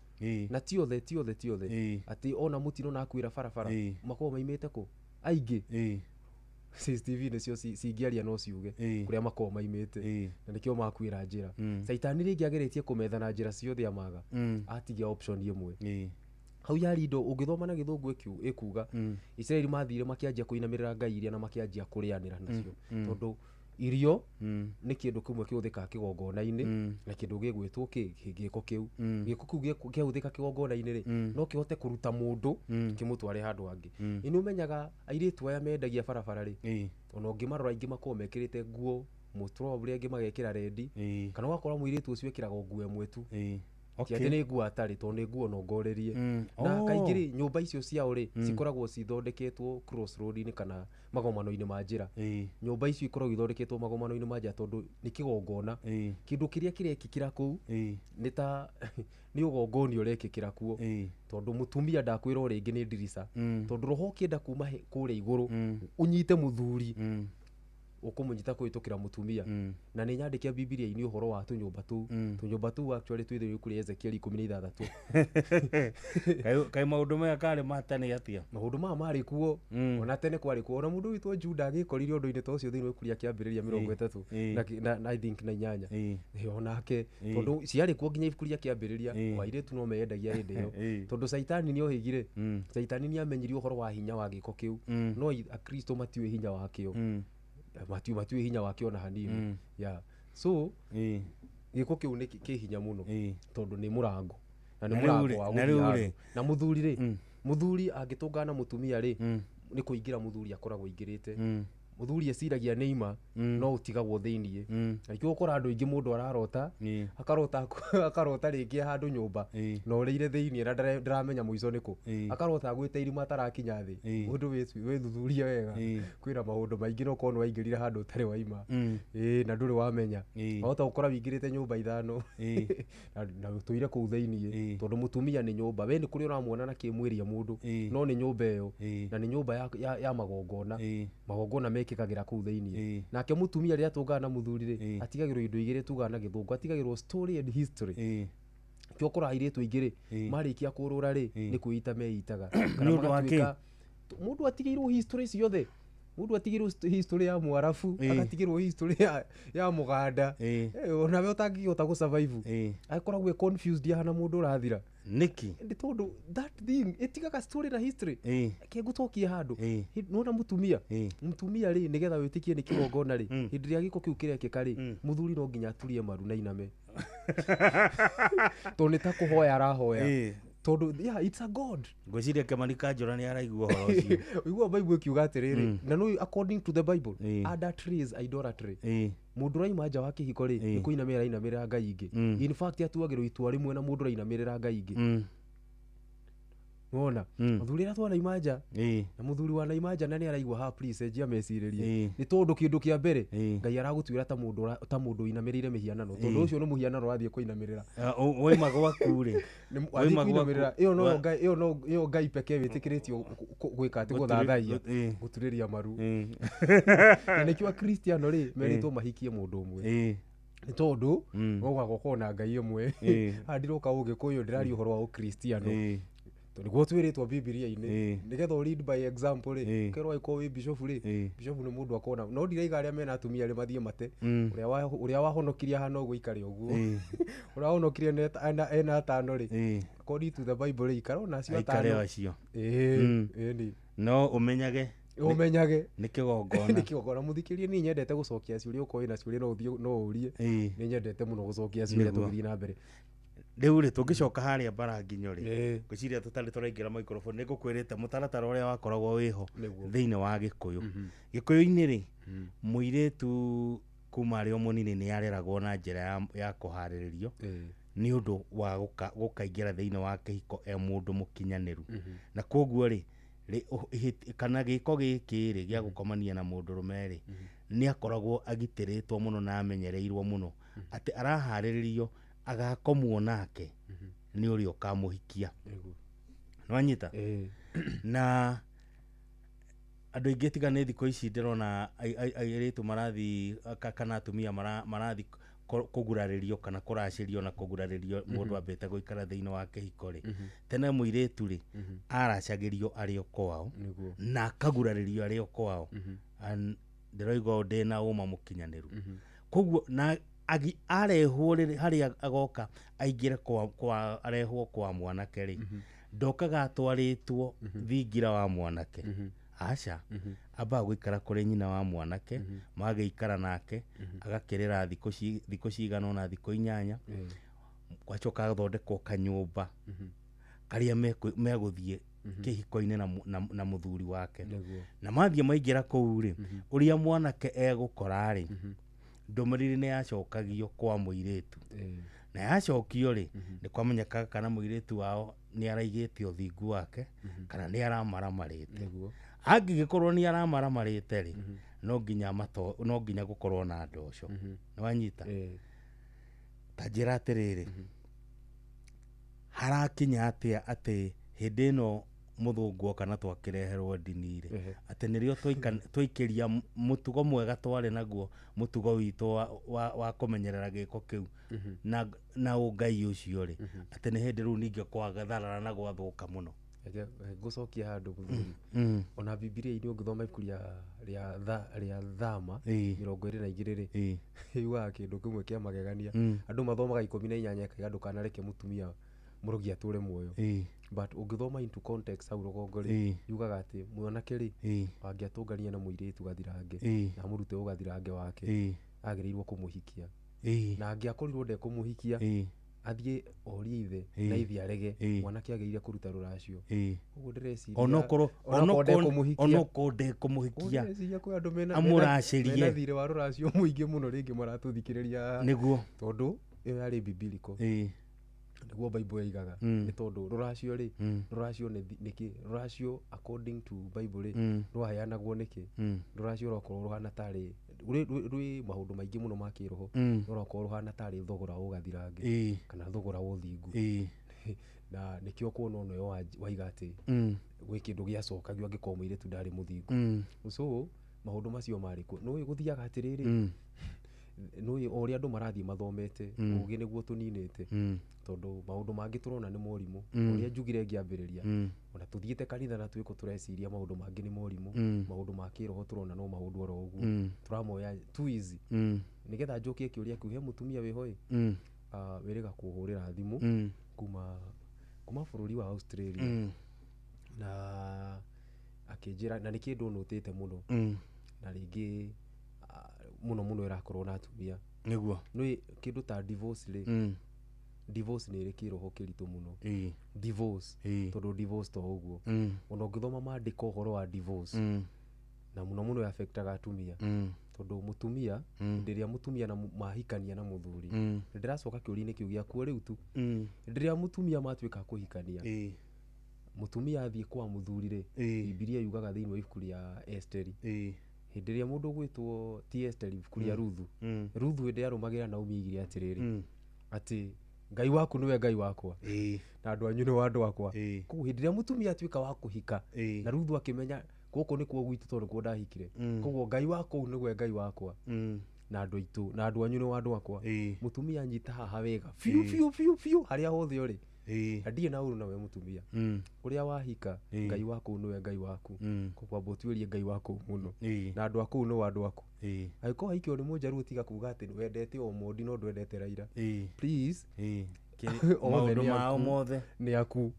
na tiothe ati ona mutino na kwira barabara makoo maimite ku aingi CCTV nicio cingiaria no ciuge kuria makoo maimite na nikio makwira njira Saitani ringi ageritie kumetha na njira ciothe amaga atigia option imwe hau yari indo ungithoma na githungu ikuga Israeli mathire makianjia kuinamirira Ngai iria na makianjia kurianira nacio tondu irio ni kindu kimwe kiuthika kigongona-ini na kindu gigwitwo giko kiu kiuthika kigongona-ini ri no kihote kuruta mundu kimutware handu hangi ini umenyaga airitu aya mendagia barabara ri ona ungimarora ingi makoo mekirite nguo mutro buri angi magekira rendi kana wakora muiritu ucio ekiraga nguo emwe tu kiate ni nguo atari tondu ni nguo nongorerie na kaingiri nyumba icio ciao ri cikoragwo cithondeketwo crossroad-ini kana magomano-ini ma njira nyumba icio ikoragwo ithondeketwo magomano-ini ma njira tondu ni kigongona kindu kiria kirekikira kuu ni ta ni ugongoni urekikira kuo tondu mutumia ndakwira ringi ni ndirisa tondu roho kienda kuma kuria iguru unyite muthuri ukumunyita kuitukira mutumia na ni nyandikia Biblia-ini uhoro wa tunyumba tu actually twithirio kuri Ezekiel 16 kai maundu maya kare matane atia maundu maya mari kuo ona tene kwari kuo ona mundu witwo Juda agikoririo undu-ini ta ucio thiini wa kuria Kiambiriria 30 na I think na 8 onake tondu ciari kuo nginya ibuku ria Kiambiriria wairetu no meyendagia hindi yo tondu Saitani ni ohigire Saitani ni amenyirie uhoro wa hinya wa giko kiu no akristo matiwe hinya wa kio matiwe hinya wake ona hanini so giko kiu ni kihinya muno tondu ni murango na ni murango wa na muthuri ri muthuri angitungana mutumia ri ni kuingira muthuri akoragwo ingirite muthuri eciragia neima no utigagwo thiini aikio ukora andu ingi mundu ararota akarota ringi handu nyumba no urire thiini na ndaramenya muico niku akarota agwite irima atarakinya thi mundu withuthuria wega kwira maundu maingi no kono waingirire handu utari waima na nduri wamenya wahota gukora wingirite nyumba ithano na tuire kuu thiini tondu mutumia ni nyumba we ni kuri uramuona na kimwiria mundu no ni nyumba iyo na ni nyumba ya magongona mekikagira kuu thiini nake mutumia ria tungana na muthuri ri atigagirwo indo igire tugana na githungu atigagirwo story and history kio kora airetu igire marikia kurura ri ni kuita meitaga kana magatuika mundu atigirwo history ciothe mundu atigirwo history ya Mwarabu akatigirwo history ya Muganda ona we utangihota gu survive akoragwo confused ya hana mundu urathira niki ndi tondu that thing itigaga story na history ke gutokia handu nona mutumia ri nigetha witikie ni kigongona ri hindi ria giko kiu kirekeka ri muthuri no nginya aturie maru na iname to ni ta kuhoya arahoya tondu it's a god ngwiciria Kimani Kanjura ni araigua horo ucio igua Bible kiuga atiriri na no according to the Bible adultery is idolatry mundu raima nja wa kihiko ri ni kuinamirira ngai ingi in fact atuagirwo itua rimwe na mundu rainamirira ngai ingi wona muthuri ra twana imanja na muthuri wa naimanja na ni araigua ha please ejia meciririe ni tondu kindu kia mbere ngai aragutwira ta mundu inamirire mihianano tondu ucio no muhianano rathie kuinamirira oima gwaku ri oima kuinamirira iyo ngai peke witikiritio gwika ati guthathaia guturiria maru na nikio Kristiano ri meritwo mahikie mundu umwe ni tondu ogwago kona ngai imwe handiroka ugikuyu ndirari uhoro wa ukristiano niguo twiritwo Biblia-ini nigetha read by example ri kerwa iko wi bishop ri bishop ni mundu akona no ndiraiga aria mena atumia ri mathie mate uria wahonokiria hano gwikare uguo uria wahonokirie ena atano ri according to the Bible ri ikaro na cio atano acio ni no umenyage ni kigongona muthikirie ni nyendete gucokia ciuria ukoe na ciuria no uthio no urie ni nyendete muno gucokia ciuria tuthii na mbere riu ri tungicoka haria Baranginyo ri ngwiciria tutari turaingira microphone nigukwirite mutaratara uria wakoragwo wiho thiini wa Gikuyu Gikuyu-ini ri muiritu kuma ari o munini ni areragwo na njira ya kuhariririo ni undu wa gukaingira thiini wa kihiko mundu mukinyaniru na koguo ri kana giko giki ri gia gukomania na mundu rume ri ni akoragwo agitiritwo muno na amenyereirwo muno ati arahariririo agakomwo nake ni uri ukamuhikia nwanyita na andu ingi tigane thiko ici ndirona airitu marathi kana atumia marathi kuguraririo kana kuracirio na kuguraririo mundu ambete guikara thiini wa kihiko ri tene muiritu ri aracagirio ari o kwao na akaguraririo ari o kwao ndiroigwa ndina uma mukinyaniru koguo na arehwo haria agoka aingire kwa arehwo kwa mwanake ri ndokaga atwaritwo thingira wa mwanake aca amba guikara kuri nyina wa mwanake magiikara nake agakirira thiko cigana na thiko 8 kwacoka gathondekwo kanyumba karia meguthie kihiko-ini na muthuri wake na mathie maingira kuu ri uria mwanake egukora ri ndomeriri ni yacokagio kwa muiritu na yacokio ri ni kwamenyeka kana muiritu wao ni araigite uthingu wake kana ni aramaramarite angigikorwo ni aramaramarite ri no nginya gukorwo na ndoco nwanyita ta njira atiriri harakinya atia ati hindi ino muthungu kana twakireherwo ndini ri ati nirio twikiria mutugo mwega twari naguo mutugo witu wa kumenyerera giko kiu na ungai ucio ri ati ni hindi riu ninge kwaga tharara na gwathuka muno gucokia handu muthuri ona Biblia-ini ungithoma ibuku ria Thama 22 ri yuga kindu kimwe kia magegania andu mathomaga 18 kaiga ndukanareke mutumia murugi ature muoyo but ungithoma into context au rugongo ri yugaga ati mwanake ri wangiatungania na muiritu gathirange na murute ugathirange wake agirirwo kumuhikia na angiakorirwo nde kumuhikia athie orie ithe na ithe arege mwanake agirire kuruta ruracio uguo ndireciria onoko nde kumuhikia ndireciria kwa andu amuracirie mena thire wa ruracio muingi muno ringi maratuthikiriria niguo tondu iyo yari biblical niguo Bible yaigaga ni tondu ruracio ri ruracio niki ruracio according to Bible ri rwaheanagwo niki ruracio rokorwo ruhana tari rwi maundu maingi muno ma kiroho rokorwo ruhana tari thogora ugathirange kana thogora uthingu na nikio kuona no yo waiga ati gwi kindu giacokagio angikorwo muiritu ndari muthingu so maundu macio mariko no guthiaga atiriri no ori andu marathie mathomete ugi niguo tuninite tondu maundu mangi turona ni morimu uria njugire ngiambiriria ona tuthiete kanitha na twiko tureciria maundu mangi ni morimu maundu ma kiroho turona no maundu oro uguo turamoya too easy nigetha njokie kiuria kiu he mutumia wihoi wiriga kuhurira thimu kuma kuma bururi wa Australia na akinjira na niki ndonotete muno na ringi muno irakorwo na atumia niguo no kindu ta divorce ri divorce ni iri kiroho kiritu muno divorce tondu divorce to uguo ona ngithoma maandiko horo wa divorce na muno affectaga atumia tondu mutumia ndiria mutumia na mahikania na muthuri ndiracoka kiuri-ini kiu giaku riu tu ndiria mutumia matuika kuhikania mutumia athie kwa muthuri ri Biblia yugaga thiini wa ibuku ria Esteri hindi iria mundu gwitwo ti Esteri ibuku ria Ruthu Ruthu ndi arumagira Naomi igire atiriri ati Ngai waku niwe Ngai wakwa na andu anyu ni andu akwa koguo hindi iria mutumia atuika wa kuhika na Ruthu akimenya guku ni kuo gwitu tondu kuo ndahikire koguo Ngai wako niwe Ngai wakwa na andu aitu na andu anyu ni andu akwa mutumia anyita haha wega fiu haria hothe uri ndie na uru nawe mutumia uria wahika Ngai wako niwe Ngai waku koguo ambotwirie Ngai wako muno na andu aku ni andu aku agiko haikio ni munjaru utiga kuga ati wendete Omondi no ndwendete Raila please maundu mao mothe ni aku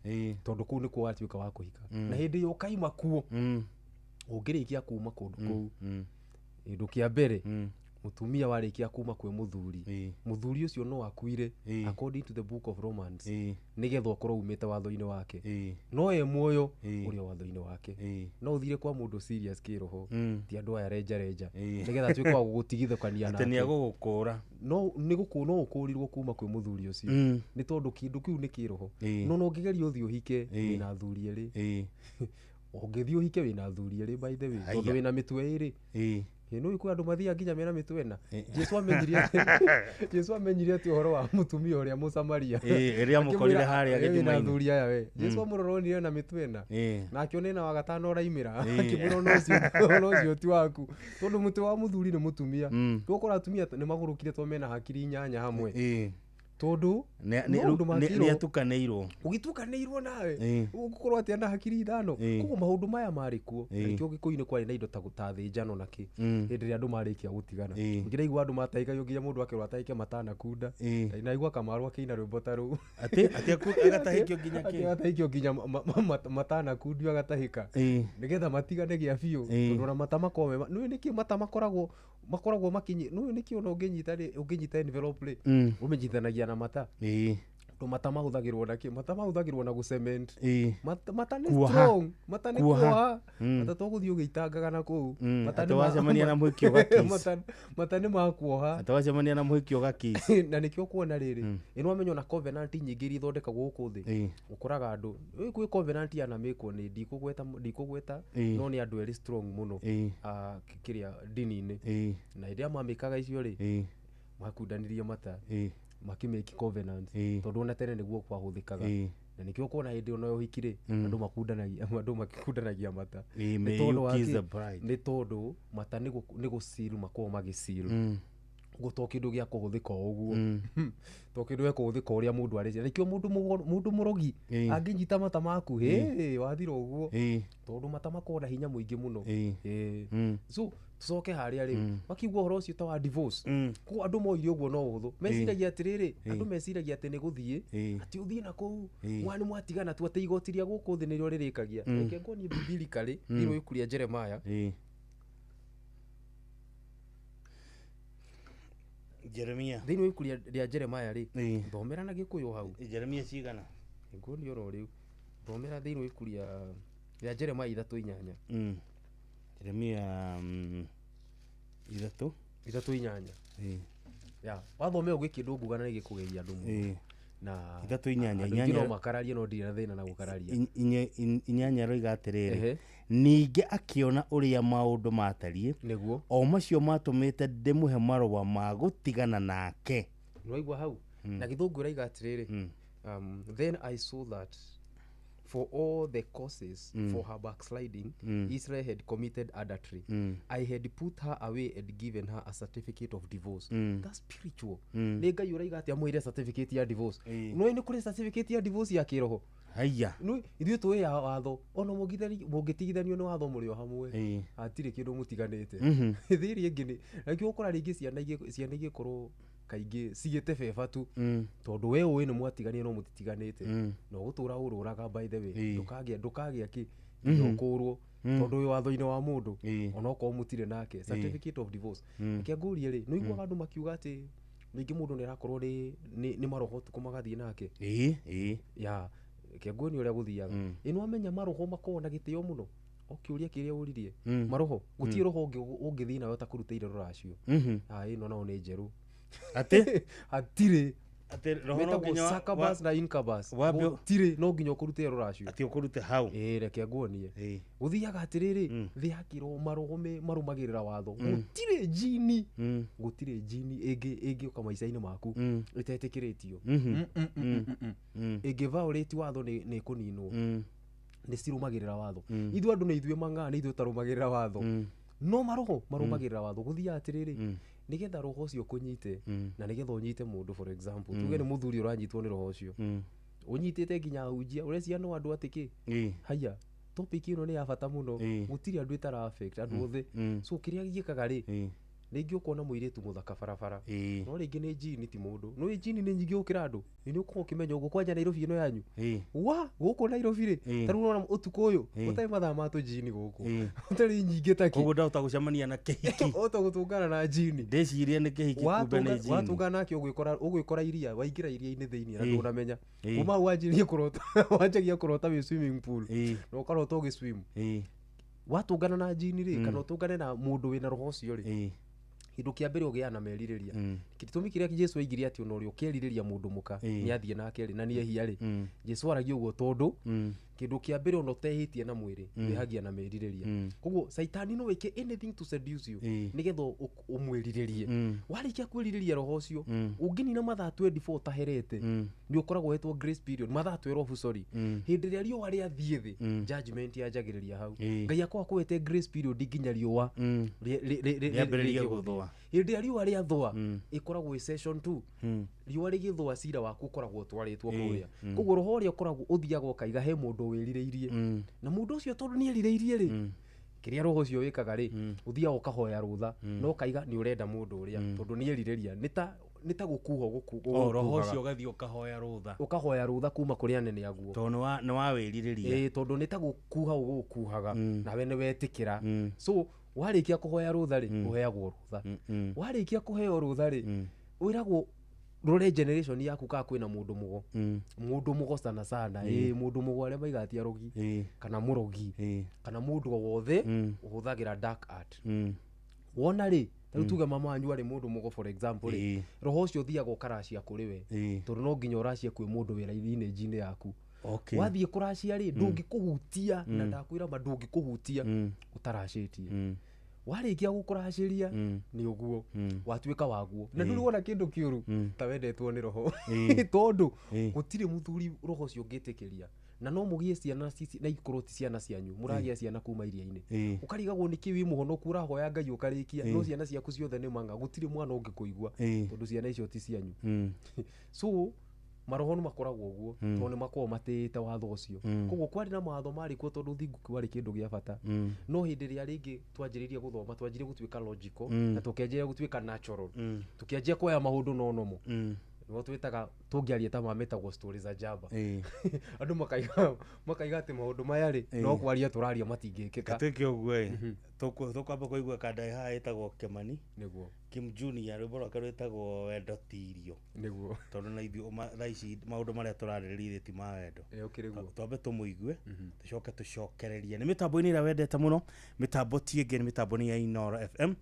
tondu kuu ni kuo watuika wa kuhika na hindi yo kaima kuo ungirikia kuma kundu kuu indu kia mbere mutumia warikia kuma kwe muthuri ucio no akuire according to the book of Romans nigetha ukorwo umite watho-ini wake no muoyo uri watho-ini wake no uthire kwa mundu serious kiroho ti andu aya reja nigetha atuike wa gugutigithukania nake tenia gugukura no no ukurirwo kuma kwe muthuri ucio ni tondu kindu kiu ni kiroho no ngigeria uthio hike wina thuri eri ungithio hike wina thuri eri by the way tondu wina mitwe iri no iku andu mathia nginya mena mitwena Jesu amenyirie ati uhoro wa mutumia uria Musamaria iria mukorire haria githima-ini na thuri aya we Jesu amuroronire na mitwena na akionena wa gatano uraimira akimurona ucio ti waku tondu mutwe wa muthuri ni mutumia tukora atumia ni magurukire to mena hakiri inyanya hamwe tondu ni atukaneirwo ugitukaneirwo nawe ugukorwo ati ana hakiri ithano koguo maundu maya mari kuo nikio gikuini kwari na indo ta gutathi njano naki hindi ria andu marikia gutigana ngiraigua andu mataiga nginya mundu akirwa ataike matana kunda na igua Kamaru akiina rwimbo ta ru ati agatahikio nginya ki agatahikio nginya matana kundio agatahika nigetha matigane gia biu tondu na mata makome no niki mata makoragwo makinyi no niki ona unginyita envelope ri umenyithanagia na mata to mata mahuthagirwo naki mata mahuthagirwo na gucement mata ni strong mata ni kuoha mata to guthio gitangaga na kuu mata ni wacemania na muhikio gakis mata ni makuoha atawacemania na muhikio gakis na nikio kuona riri ino amenyo na covenant nyingi iri thondekagwo guku thi ukuraga andu kwi covenant yana mekwo ni ndikugweta no ni andu eri strong muno kiria dini-ini na iria mamikaga icio ri makundanirie mata makimeki covenant tondu ona tene niguo kwahuthikaga na nikio kuona hindi ona yo hikire andu makundanagia mata ni tondu mata ni gusiru makorwo magisil guto kindu gia kuhuthika uguo to kindu gia kuhuthika uria mundu ari nikio mundu murogi anginyita mata maku wathira uguo tondu mata makona hinya muingi muno so tucoke haria ri makigwa horo ucio ta wa divorce ku andu moire uguo no huthu meciragia atiriri andu meciragia ati ni guthie ati uthie na ku mwani mwatigana tu ati igotiria guku thi nirio ririkagia reke ngoni biblically iro ikuria Jeremiah thiini wa ikuria ria Jeremiah ri thomera na gikuyu hau Jeremiah cigana ngoni oro riu thomera thiini wa ikuria ria Jeremiah 3:8 Jeremiah 3:8 ya wathome ugikindu ngugana gikugeria andu mu na 3:8 no makararie no ndira thina na gukararia inyanya roiga atiriri ninge akiona uria maundu matarie niguo o macio matumite ndimuhe marwa ma gutigana nake noigwa hau na githungu roiga atiriri then I saw that for all the causes for her backsliding Israel had committed adultery I had put her away and given her a certificate of divorce that's spiritual ni Ngai uraiga ati amwire certificate ya divorce no ni kuri certificate ya divorce ya kiroho haya no ithuĩ tũĩ ya watho ona mũngĩtigithanio nĩ watho mũrĩ o hamwe hatirĩ kĩndũ mũtiganĩte thĩri ĩngĩ nĩ nakĩo ũkora rĩngĩ ciana igĩkorwo kaingĩ cigĩte beba tu tondũ we ũĩ nĩ mwatigania no mũtitiganĩte no gũtũra ũrũraga by the way ndũkagĩa kĩ ndũkũrwo tondũ wĩ watho-inĩ wa mũndũ ona okorwo mũtirĩ nake certificate of divorce reke ngũrie rĩ nĩ iguaga andũ makiuga atĩ ningĩ mũndũ nĩ arakorwo nĩ maroho tukũ magathiĩ nake ya reke nguonie ũrĩa gũthiaga ĩno amenya maroho makoragwo na gĩtĩo mũno okĩũria kĩrĩa ũririe maroho gũtirĩ roho ũngĩthiĩ nayo ta kũrutĩire rũracio ĩno nao nĩ njerũ hatirĩ metagwo succubus na incubus gũtirĩ no nginya ũkũrutĩre rũracio atĩ ũkũrute hau reke nguonie gũthiaga atĩrĩrĩ thĩ hakĩrwo maroho marũmagĩrĩra watho gũtirĩ jini ĩngĩũka maica-inĩ maku ĩtetĩkĩrĩtio ĩngĩ violate watho nĩ kũninwo nĩ cirũmagĩrĩra watho ithuĩ andũ nĩ ithuĩ mang'aa nĩ ithuĩ tarũmagĩrĩra watho no maroho marũmagĩrĩra watho gũthiaga atĩrĩrĩ nĩgetha roho ũcio kũnyite na nĩgetha ũnyite mũndũ for example tuge nĩ mũthuri ũranyitwo nĩ roho ũcio ũnyitĩte nginya hunjia ũreciria no andũ atĩ kĩ haya topic ĩno nĩ ya bata mũno gũtirĩ andũ ĩtara affect andũ othe so kĩrĩa gĩkaga rĩ rĩngĩ ũkona mũirĩtu mũthaka barabara no rĩngĩ nĩ jini ti mũndũ no jini nĩ nyingĩ gũkĩra andũ nĩ ũkorwo ũkĩmenya ũguo kwanja Nairobi ĩno yanyu gũkũ Nairobi rĩ tarĩu nona ũtukũ ũyũ ũtarĩ mathaa ma tũjini gũkũ ũtarĩ nyingĩ ta kĩ koguo ndahota gũcemania na kĩhiki ũhota gũtũngana na jini ndeciria nĩ kĩhiki kumbe nĩ jini watũngana nake ũgwĩkora iria waingĩra iria-inĩ thĩinĩ na ndũnamenya kuma wanjĩrĩrie kũrota wanjagia kũrota wĩ swimming pool na ũkarota ũgĩswim watũngana na jini rĩ kana ũtũngane na mũndũ wĩna roho ũcio rĩ kĩndũ kĩa mbere ũgĩaga na merirĩria gĩtũmi kĩrĩa Jesũ aigire atĩ ona ũrĩa ũkĩrirĩria mũndũ mũka nĩ athiĩ nake rĩ na nĩ ehia rĩ Jesũ aragia ũguo tondũ kĩndũ kĩa mbere ona ũtehĩtie na mwĩrĩ wĩhagia na merirĩria koguo Saitani no wĩke anything to seduce you nĩgetha ũmwĩrirĩrie warĩkia kwĩrirĩria roho ũcio ũngĩnina mathaa 24 taherete nĩ ũkoragwo hetwo grace period mathaa 12 sorry hĩndĩ ĩrĩa riũa rĩathiĩ thĩ judgment yanjagĩrĩria hau Ngai akoragwo akwĩte grace period nginya riũa rĩambĩrĩrie gũthũa hĩndĩ ĩrĩa riũa rĩathũa ĩkoragwo session 2 riũa rĩgĩthũa cira waku ũkoragwo ũtwarĩtwo kũrĩa koguo roho ũrĩa ũkoragwo ũthiaga ũkaiga he mũndũ wĩrirĩirie na mũndũ ũcio tondũ nĩ erirĩirie rĩ kĩrĩa roho ũcio wĩkaga rĩ ũthiaga ũkahoya rũtha no ũkaiga nĩ ũrenda mũndũ ũrĩa tondũ nĩ erirĩria nĩ ta gũkuha roho ũcio ũgathiĩ ũkahoya rũtha kuma kũrĩ anene aguo tondũ nĩ wawĩrirĩria tondũ nĩ ta gũkuha ũgũkuhaga nawe nĩ wetĩkĩra so warĩkia kũhoya rũtha rĩ ũheagwo rũtha warĩkia kũheo rũtha rĩ wĩragwo rore generation yaku ka kwĩna mũndũ mũgo sana mũndũ mũgo arĩa maigatia rogi kana mũrogi kana mũndũ o wothe ũhũthagĩra dark art wona rĩ rĩu tuge mama wanyu arĩ mũndũ mũgo for example rĩ roho ũcio ũthiaga ũkaracia kũrĩ we tondũ no nginya ũracia kwĩ mũndũ wĩra lineage-inĩ yaku wathiĩ kũracia rĩ ndũngĩkũhutia na ndakwĩra ma ndũngĩkũhutia ũtaracĩtie warĩkia gũkũracĩria nĩ ũguo watuĩka waguo na ndũrĩ wona kĩndũ kĩũru ta wendetwo nĩ roho tondũ gũtirĩ mũthuri roho ũcio ũngĩtĩkĩria na no mũgie ciana na ikorwo ti ciana cianyu mũragia ciana kuma iria-inĩ ũkarigagwo nĩ kĩĩ wĩ mũhonoku ũrahoya Ngai ũkarĩkia no ciana ciaku ciothe nĩ mang'a gũtirĩ mwana ũngĩkũigua tondũ ciana icio ti cianyu so maroho nĩ makoragwo ũguo tondũ nĩ makoragwo matĩĩte watho ũcio koguo kwarĩ na mawatho marĩkuo tondũ ũthingu warĩ kĩndũ gĩa bata no hĩndĩ ĩrĩa rĩngĩ twanjĩrĩirie gũthoma twanjĩrĩirie gũtuĩka logical na tũkĩanjĩrĩria gũtuĩka natural tũkĩanjia kuoya maũndũ nonomo nĩguo twĩtaga tũngĩaria ta mametagwo stories za jaba andũ makaiga atĩ maũndũ maya rĩ no kwaria tũraria matingĩkĩka atĩke ũguo tũkwamba kũigua kandai haha ĩtagwo Kĩmani nĩguo Kim Junior rwĩmbo rwake rwĩtagwo wendo tirio nĩguo tondũ na ithuĩ thaa ici maũndũ marĩa tũrarĩrĩria ti ma wendo twambe tũmũigue tũcoke tũcokererie nĩ mĩtambo-inĩ ĩrĩa wendete mũno mĩtambo ti ĩngĩ nĩ mĩtambo-inĩ ya Inooro FM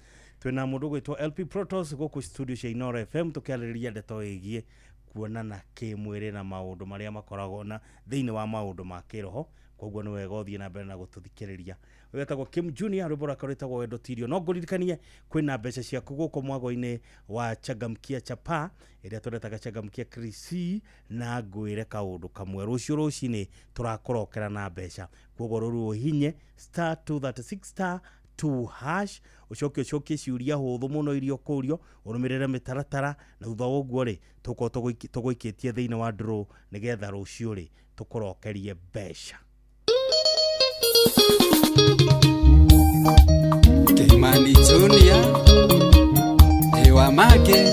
twĩna mũndũ gwĩtwo LP Protos gũkũ studio cia Inooro FM tũkĩarĩrĩria ndeto ĩgiĩ kuonana kĩmwĩrĩ na maũndũ marĩa makoragwo na thĩinĩ wa maũndũ ma kĩroho koguo nĩ wega ũthiĩ na mbere na gũtũthikĩrĩria wetagwo Kim Junior rwĩmbo rwake rwĩtagwo wendo tirio no ngũririkanie kwĩna mbeca ciaku gũkũ mwago-inĩ wa Changamkia Chapa ĩrĩa tũretaga Changamkia Krisi na ngwĩre kaũndũ kamwe rũciũ rũcinĩ tũrakũrokera na mbeca koguo rũrũ ũhinye *236* 2# ucokie ciuria hũthũ mũno irio kũrio ũrũmĩrĩre mĩtaratara na thutha wa ũguo rĩ tũgũikĩtie thĩinĩ wa draw nĩgetha rũciũ rĩ tũkũrokerie mbeca Kĩmani Junior ewa make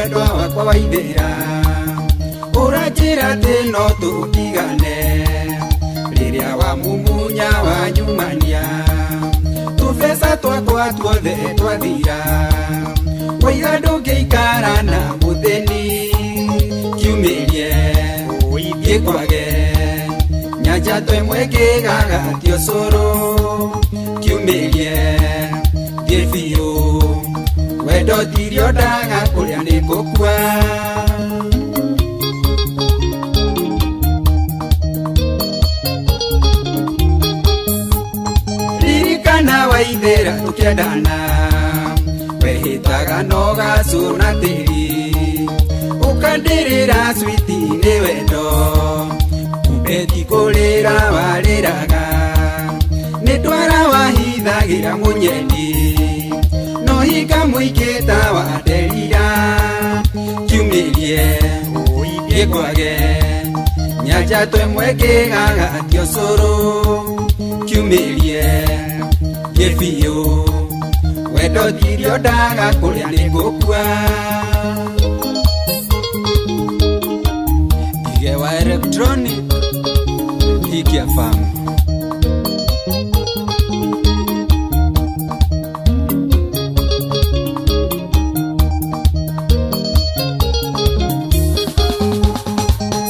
mwendwa wakwa waithira uranjira ati no tutigane riria wamumunya wanyumania tubesa twakwa tuothe twathira waiga ndũngĩikara na mũthĩni kiumĩrie ũithie kwage nyanja twemwe ngĩgagatio cũrũ kiumĩrie thiĩ biũ wendo tirio ndaga kũrĩa nĩ ngũkua ririkana waithĩra tũkĩendana wehĩtaga no gacũna tĩri ũkandĩrĩra switi nĩ wendo kumbeti kũrĩra warĩraga nĩ twara wahithagĩra mũnyeni no hinga mũingĩ ta wanderira kiumĩrie ũithie kwage nyanja twemwe ngĩgagatio cũrũ kiumĩrie thiĩ biũ wendo tirio ndaga kũrĩa nĩ ngũkua Ige wa electronic Hikia Farm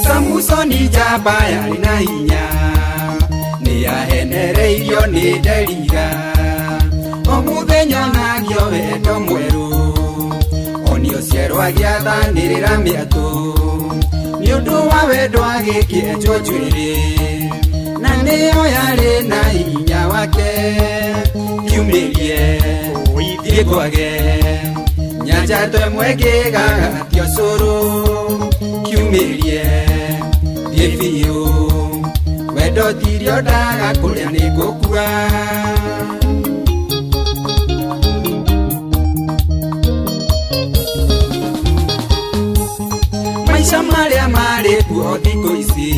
Samusoni jamba yarĩ na hinya nĩyahenereirio nĩ nderira omuthenya nagio wendo mweru onio ciero agiathanĩrĩra mĩatũ nĩ ũndũ wa wendo agĩkĩenjwo njuĩrĩ na nĩyo yarĩ na hinya wake kiumĩrie ũithie kwage nyanja twemwe ngĩgagatio cũrũ kiumĩrie thiĩ biũ wendo tirio ndaga kũrĩa nĩ ngũkua maisha marĩa marĩ kuo thikũ ici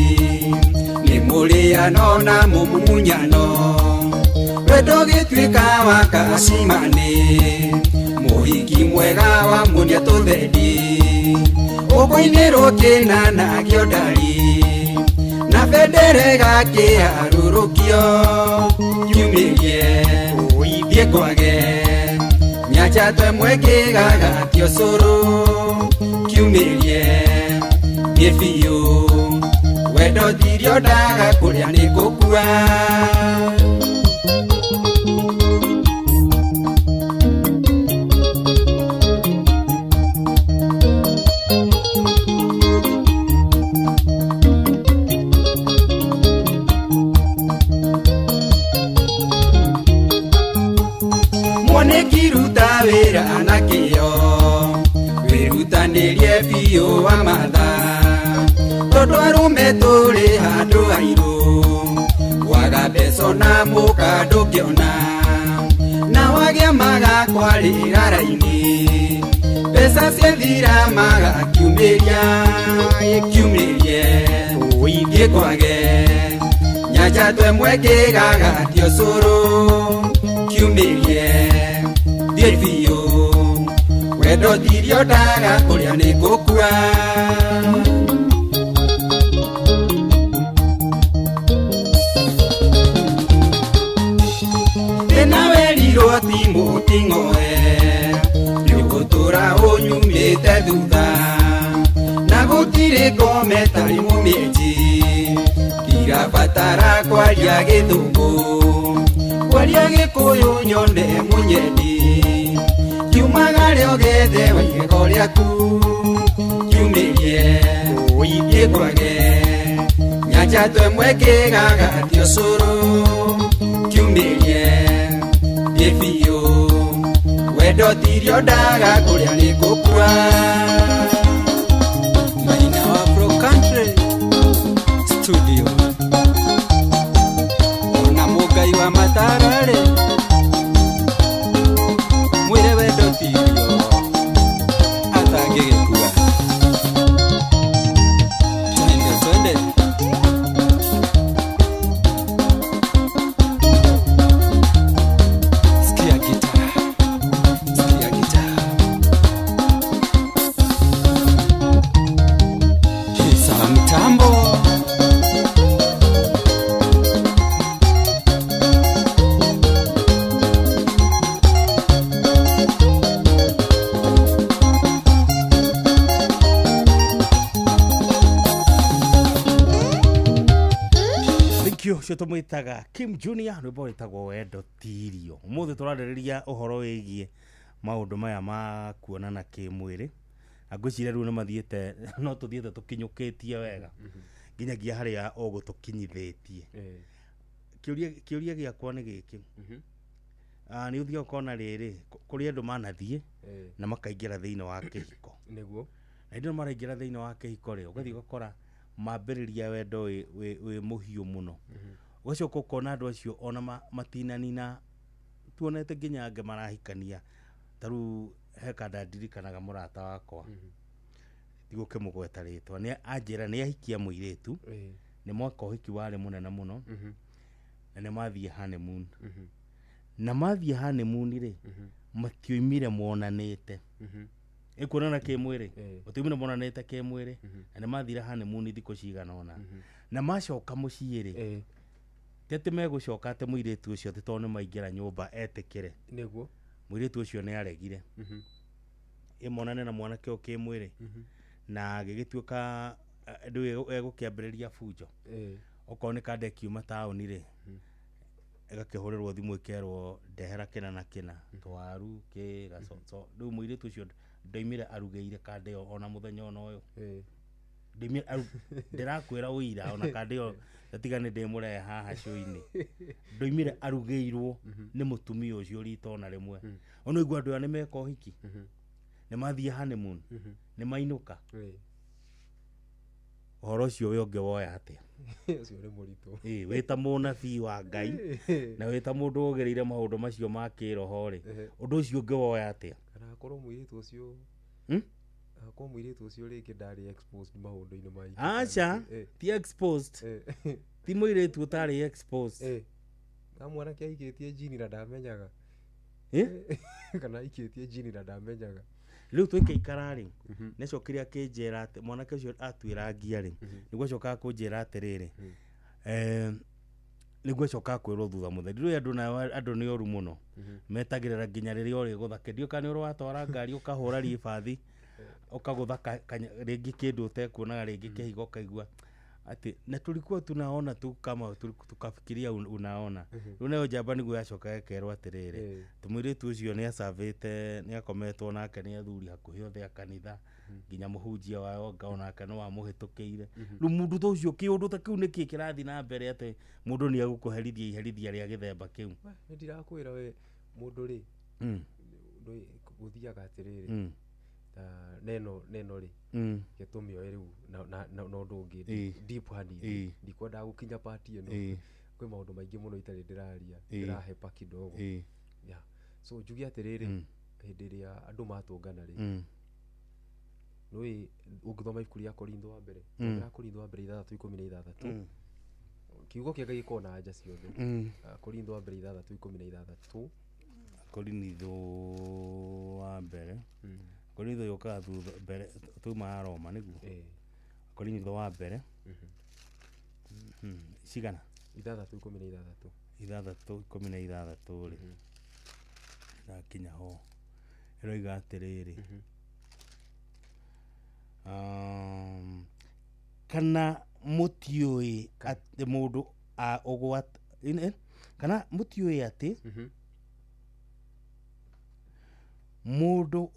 nĩ mũrĩano na mũmumunyano wendo gĩtuĩka wa kacimani mũhiki mwega wa munia tũthendi ũkũinĩ rũkĩna na gĩondari na bendere gakĩharũrũkio kiumĩrie ũithie kwage nyanja twemwe ngĩgagatio cũrũ kiumĩrie thiĩ biũ wendo tirio ndaga kũrĩa nĩ ngũkua mwanĩki ruta wĩra na kĩo wĩrutanĩrie biũ wa matha tondũ arũme tũrĩ handũ hairũ waga mbeca na mũka ndũngĩona na wagĩa magakwarĩra raini mbeca ciathira magakiumĩria kiumĩrie ũithie kwage nyanja twemwe ngĩgagatio cũrũ kiumĩrie thiĩ biũ wendo tirio ndaga kũrĩa nĩ ngũkua ĩna werirwo ti mũting'oe nĩgũtũra ũnyumĩte thutha na gũtirĩ ngome tarĩ mũmĩenji ndirabatara kwaria gĩthũngũ kwaria gĩkũyũ nyone mũnyeni kiumagare ũgethe waigego rĩaku kiumĩrie ũithie kwage nyanja twemwe ngĩgagatio cũrũ kiumĩrie thiĩ biũ wendo tirio ndaga kũrĩa nĩ ngũkua Maina wa Pro Country Studio ona mũngai wa matararĩ mwĩre wendo tirio atangĩgĩkua twende sikia gitaa ucio tumwitaga Kim Junior rwimbo rwitagwo Wendo Tirio. Umuthi turarĩrĩria uhoro wĩgie maundu maya ma kuonana kimwiri. Agwicire riu nimathiete no tuthiete tukinyukitie wega nginyagia haria ugutukinyithĩtie. Kiuria giakwa ni giki. Ni uthio kona rĩrĩ kuri andu manathie na makaingira thiini wa kihiko. Niguo. Na ndio maraingira thiini wa kihiko ri ugathii gukora mambiriria wendo we muhiu muno. Ugacoka ukona andu acio ona matinanina tuonete nginyange marahikania. Taru heka ndadirikanaga murata wakwa. Tiguke mugweta ritwa ni anjira ni ahikia muiretu. Ni mwaka uhiki wale munene muno. Na ni mathie honeymoon. Na mathie honeymoon ri matioimire monanite. Ikuonana kimwiri utioimire monanite kimwiri na mathire honeymoon thiko cigana ona. Na macoka mucii ri tete megucoka ate muiretu ucio ati tone maingira nyumba etekire. Niguo. Muiretu ucio ni aregire. Imonane na mwanake ukimwiri na gigituika ndu egukiambiriria fujo. Okonika ndekiuma tauni ri egakihurerwo thimu ikerwo ndehera kina na kina twaru ki gacoco. Riu muiretu ucio ndoimire arugeire kandeo ona muthenya ona uyu. Ndimire ndirakwira uira ona kandeo atigane ndimure haha show-ini. Ndoimire arugeirwo ni mutumia ucio ritona rimwe. Ona igwa andu ani meka uhiki. Ni mathie honeymoon. Ni mainuka. Uhoro ucio we ungewoya atia? Ucio ni muritu. Wita munabii wa Ngai na wita mundu ugereire maundu macio ma kiroho ri. Undu ucio ungewoya atia? Kana akorwo muiritu ucio akorwo muiritu ucio ringi ndari exposed maundu-ini mai. Acha ti exposed. Ti muiritu utari exposed. Na mwanake aikitie jini na ndamenyaga. Kana aikitie jini na ndamenyaga. Riu twikaikara ri necokire akinjera ati mwanake ucio atwira ngia ri niguo coka kunjera atiriri niguo coka kwirwo thutha mutheri riu andu ni oru muno metagirira nginya riria uri guthake ndio kana uri watwara ngari ukahura ribathi ukagutha ringi kindu utekuonaga ringi kihigo kaigua ati na tulikuwa tunaona tu kama tukafikiria unaona. Riu nayo jamba niguo yacoka ekerwo atiriri tumwiritu ucio ni acavite ni akometwo nake ni athuri hakuhi othe akanitha nginya muhunjia wao ngaona kana wa muhitukiire. Riu mundu ta ucio kiundu ta kiu niki kirathi na mbere ati mundu ni agukuherithia iherithia ria githemba kiu. Ni ndirakwira we mundu ri ndu guthiaga atiriri neno ri gitumio riu na undu ungi deep honey ndikwenda gukinya party eno kwi maundu maingi muno itari ndiraria ndirahepa kidogo. So njugi atiriri hindi ria andu matungana ri nui ungithoma ibuku ria Korintho wa mbere Korintho wa mbere 3:16 kiugo kia Ngai kona anja ciothe. Korintho wa mbere 3:16 Korintho wa mbere Korintho yoka thutha mbere tuma Roma niguo. Korintho wa mbere cigana 6:16 ri na kinya ho eroiga atiriri kana mutiui ati mundu ugwat kana mutiui ati mundu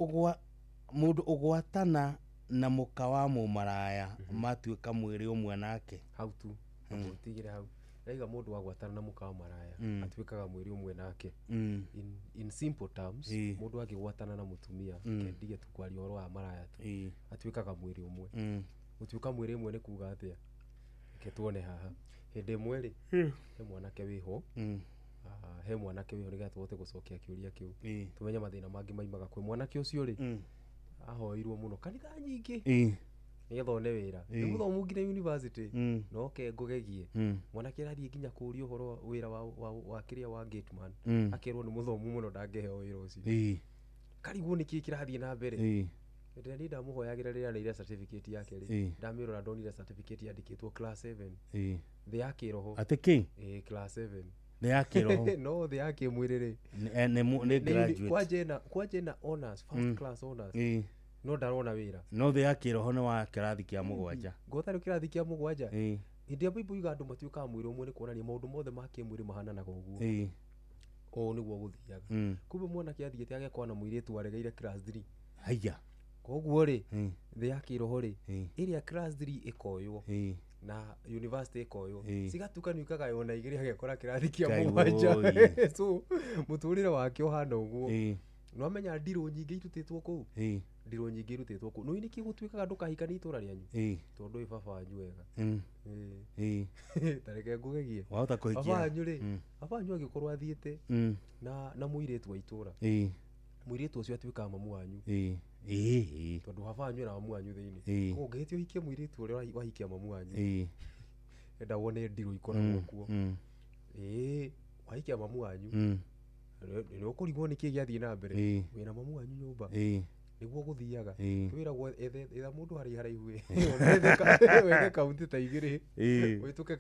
ugwatana na muka wa mumaraya matuika mwiri umwe nake. Hau tu tigire hau aiga mundu wagwatana na muka wa maraya atuikaga mwiri umwe nake. In simple terms mundu agigwatana na mutumia kendige tukwaria oro wa maraya tu atuikaga mwiri umwe. Gutuika mwiri umwe ni kuga atia? Ke tuone haha hindi imwe ri he mwanake wiho he mwanake wiho niga tuote gucokia kiuria kiu tumenye mathina mangi maimaga kwi mwanake ucio ri ahoirwo muno kanitha nyingi nigetha one wira ni muthomu nginya university no ke ngugegie mwanake arathie nginya kuria uhoro wira wa kiria wa gateman akirwo ni muthomu muno ndangeheo wira ucio karigwo niki kirathie na mbere. Ndi ndamuhoyagira riria neire certificate yake ri ndamirora ndonire certificate yandikitwo class 7 the yake roho atiki class 7 the yake roho no the yake mwiri ri ne graduate kwaje na honors first class honors no ndarona wira no the yake roho ne wa kirathi kia mugwanja gotharu kirathi kia mugwanja Hĩndĩ ya Bible iga andũ matuĩkaga mwĩrĩ ũmwe nĩ kuonania maũndũ mothe ma kĩmwĩrĩ mahananaga ũguo. O nĩguo gũthiaga. Kumbe mwanake athiĩte agekora na mũirĩtu waregeire class 3. Haiya. Koguo rĩ, thĩ ya kĩroho rĩ, ĩrĩa class 3 ĩkoywo na university ĩkoywo, cigatukanio ikagaywo na igĩrĩ agekora kĩrathi kĩa mũgwanja. So mũtũrĩre wake ũhana ũguo. No amenya ndirũ nyingĩ irutĩtwo kũu. Ndirũ nyingĩ irutĩtwo kũu. No nĩkĩ gũtuĩkaga ndũkahikanie itũra rĩanyu? Tondũ ĩ baba wanyu wega. Tareke ngũgegie. Wahota kũhikia. Baba wanyu rĩ, baba wanyu agĩkorwo athiĩte na mũirĩtu wa itũra. Mũirĩtu ũcio atuĩkaga mamu wanyu. Tondũ baba wanyu na mamu wanyu thĩinĩ. Koguo ũngĩhĩtia ũhikie mũirĩtu ũrĩa wahikia mamu wanyu. Enda wone ndirũ ikoragwo kuo. Wahikia mamu wanyu. Nĩ ũkũrigwo nĩkĩ gĩathiĩ na mbere. Wĩna mamu wanyu nyũmba. Nĩguo gũthiaga. Kwĩragwo etha mũndũ haraihu. Wethe kaunti ta igĩrĩ. Wĩtũke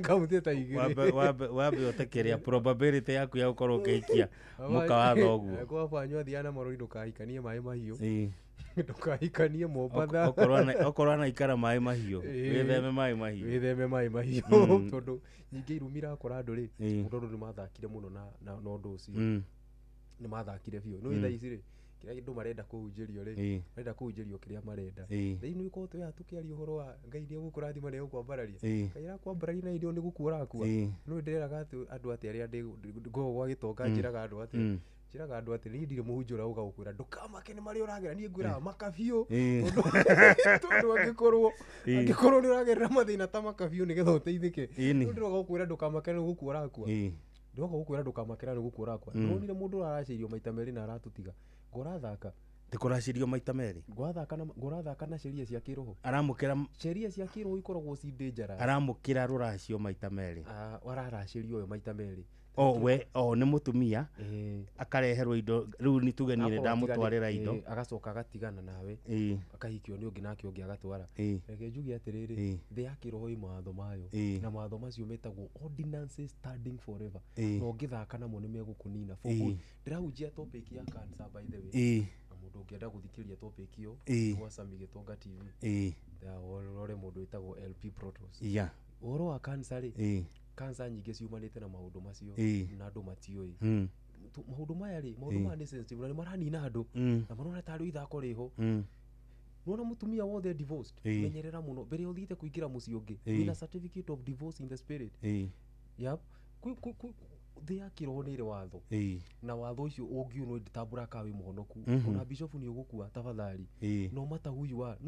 kaunti ta igĩrĩ. Wambe ũtekeria probability yaku ya gũkorwo ũkĩhikia mũka wa thoguo. Kwa baba wanyu athiaga na marũri ndũkahikanie maĩ mahiũ. Ndũkahikanie Mombatha. Okorwo anaikara maĩ mahiũ. Wĩtheme maĩ mahiũ. Wĩtheme maĩ mahiũ. Tondũ nyingĩ irumi irakora andũ rĩ, mũndũ nĩ mathakire mũno na ũndũ ũcio. Nĩ mathakire biũ. No thaa ici rĩ, kĩrĩa andũ marenda kũhunjĩrio rĩ, marenda kũhunjĩrio kĩrĩa marenda. Thĩinĩ ũkorwo tũya tũkĩaria ũhoro wa Ngai nĩ egũkũrathima na egũkwambararia. Ngai arakwambararia na irio nĩ gũkua ũrakua. No ndĩreraga andũ atĩ arĩa ngoragwo gwa gĩtonga njĩraga andũ atĩ. Njĩraga andũ atĩ niĩ ndirĩ mũhunjia ũrĩa ũgagũkwĩra ndũkamake nĩ marĩa ũragerera, niĩ ngwĩraga maka biũ. Tondũ angĩkorwo nĩ ũragerera mathĩna ta maka biũ nĩgetha ũteithĩke. No ndĩroga gũkwĩra ndũkamake nĩ gũkua ũrakua. Ndĩroga gũkwĩra ndũkamake nĩ gũkua ũrakua. Nĩwonire mũndũ aracĩirio maita merĩ na aratũtiga. Ngorathaka. Ndĩkũracĩrio maita merĩ. Ngorathaka na sheria cia kĩroho. Aramũkĩra sheria cia kĩroho ikoragwo ci dangerous. Aramũkĩra rũracio maita merĩ. Wararacĩrio yo maita merĩ. Nĩ mũtumia akareherwo indo rĩu nĩ tuge niĩ ndamũtwarĩra indo agacoka agatigana nawe akahikio nĩ ũngĩ nake ũngĩ agatwara. Reke njuge atĩrĩrĩ, thĩ ya kĩroho ĩ mawatho mayo na mawatho macio metagwo ordinances standing forever. Na ũngĩthaka namo nĩ megũkũnina. Ndĩrahunjia topic ya cancer by the way. Na mũndũ ũngĩenda gũthikĩrĩria topic ĩyo gwa Sami Gĩtonga TV. Ũrore mũndũ wĩtagwo LP Protos. Ũhoro wa cancer rĩ, cancer nyingĩ ciumanĩte na maũndũ macio na andũ matiũĩ. Maũndũ maya rĩ, maũndũ maya nĩ sensitive na nĩ maranina andũ na marona tarĩ ithako rĩho. Nona mũtumia wothe divorced, menyerera mũno mbere ũthiĩte kũingĩra mũciĩ ũngĩ. Wĩna certificate of divorce in the spirit. Thĩ ya kĩroho nĩ ĩrĩ watho. Na watho ũcio ũngiunwo ndĩtambũra kawe mũhonoku. Ona bishop nĩ ũgũkua tafadhali. No matter who you are.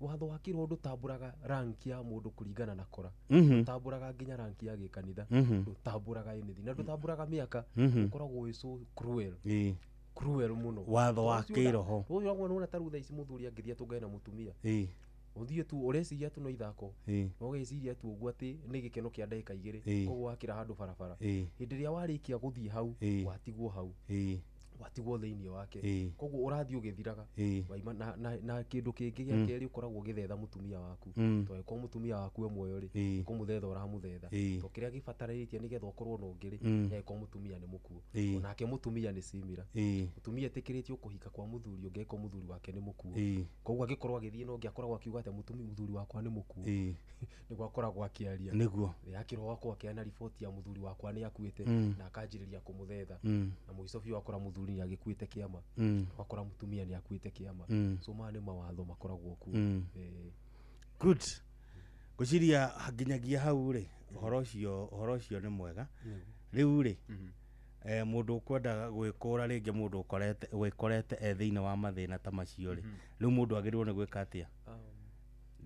Watho wa kĩroho ndũtambũraga rank ya mũndũ kũringana na kora. Ndũtambũraga nginya rank ya gĩkanitha. Ndũtambũraga anything. Na ndũtambũraga mĩaka. Ũkoragwo wĩ so cruel. Cruel mũno. Watho wa kĩroho. Ũyũ wona ta rĩu thaa ici mũthuri angĩthiĩ atũngane na mũtumia. Ũthiĩ tu ũreciria tu no ithako. No ũgeciria tu ũguo atĩ nĩ gĩkeno kĩa ndagĩka igĩrĩ. Koguo wakĩra handũ barabara. Hĩndĩ ĩrĩa warĩkia gũthiĩ hau, watigwo hau. Watigwo thĩinĩ wake. Koguo ũrathiĩ ũgĩthiraga. Na kĩndũ kĩngĩ gĩa kerĩ ũkoragwo ũgĩthetha mũtumia waku. Tondũ ko mũtumia waku we muoyo rĩ, kũmũthetha ũramũthetha. To kĩrĩa gĩbatarĩtie nĩgetha ũkorwo na ũngĩrĩ, ko mũtumia nĩ mũkuũ. Onake mũtumia nĩ simira. Mũtumia etĩkĩrĩtio kũhika kwa mũthuri ũngĩ ko mũthuri wake nĩ mũkuũ. Koguo angĩkorwo agĩthiĩ no ngĩakoragwo akiuga atĩ mũthuri wakwa nĩ mũkuũ. Nĩguo akoragwo akĩaria. Nĩguo. Yakĩrwo akorwo akĩana riboti ya mũthuri wakwa nĩ akuĩte na akanjĩrĩria kũmũthetha. Na mũico biũ akora mũthuri nĩ agĩkuĩte kĩama. Akora mũtumia nĩ akuĩte kĩama. So maya nĩ mawatho makoragwo kuo. Good. Ngwĩciria nginyagia hau rĩ, ũhoro ũcio nĩ mwega. Rĩu rĩ, mũndũ ũkwendaga gwĩkũra rĩngĩ mũndũ wĩkorete thĩinĩ wa mathĩna ta macio rĩ, rĩu mũndũ agĩrĩirwo nĩ gwĩka atĩa?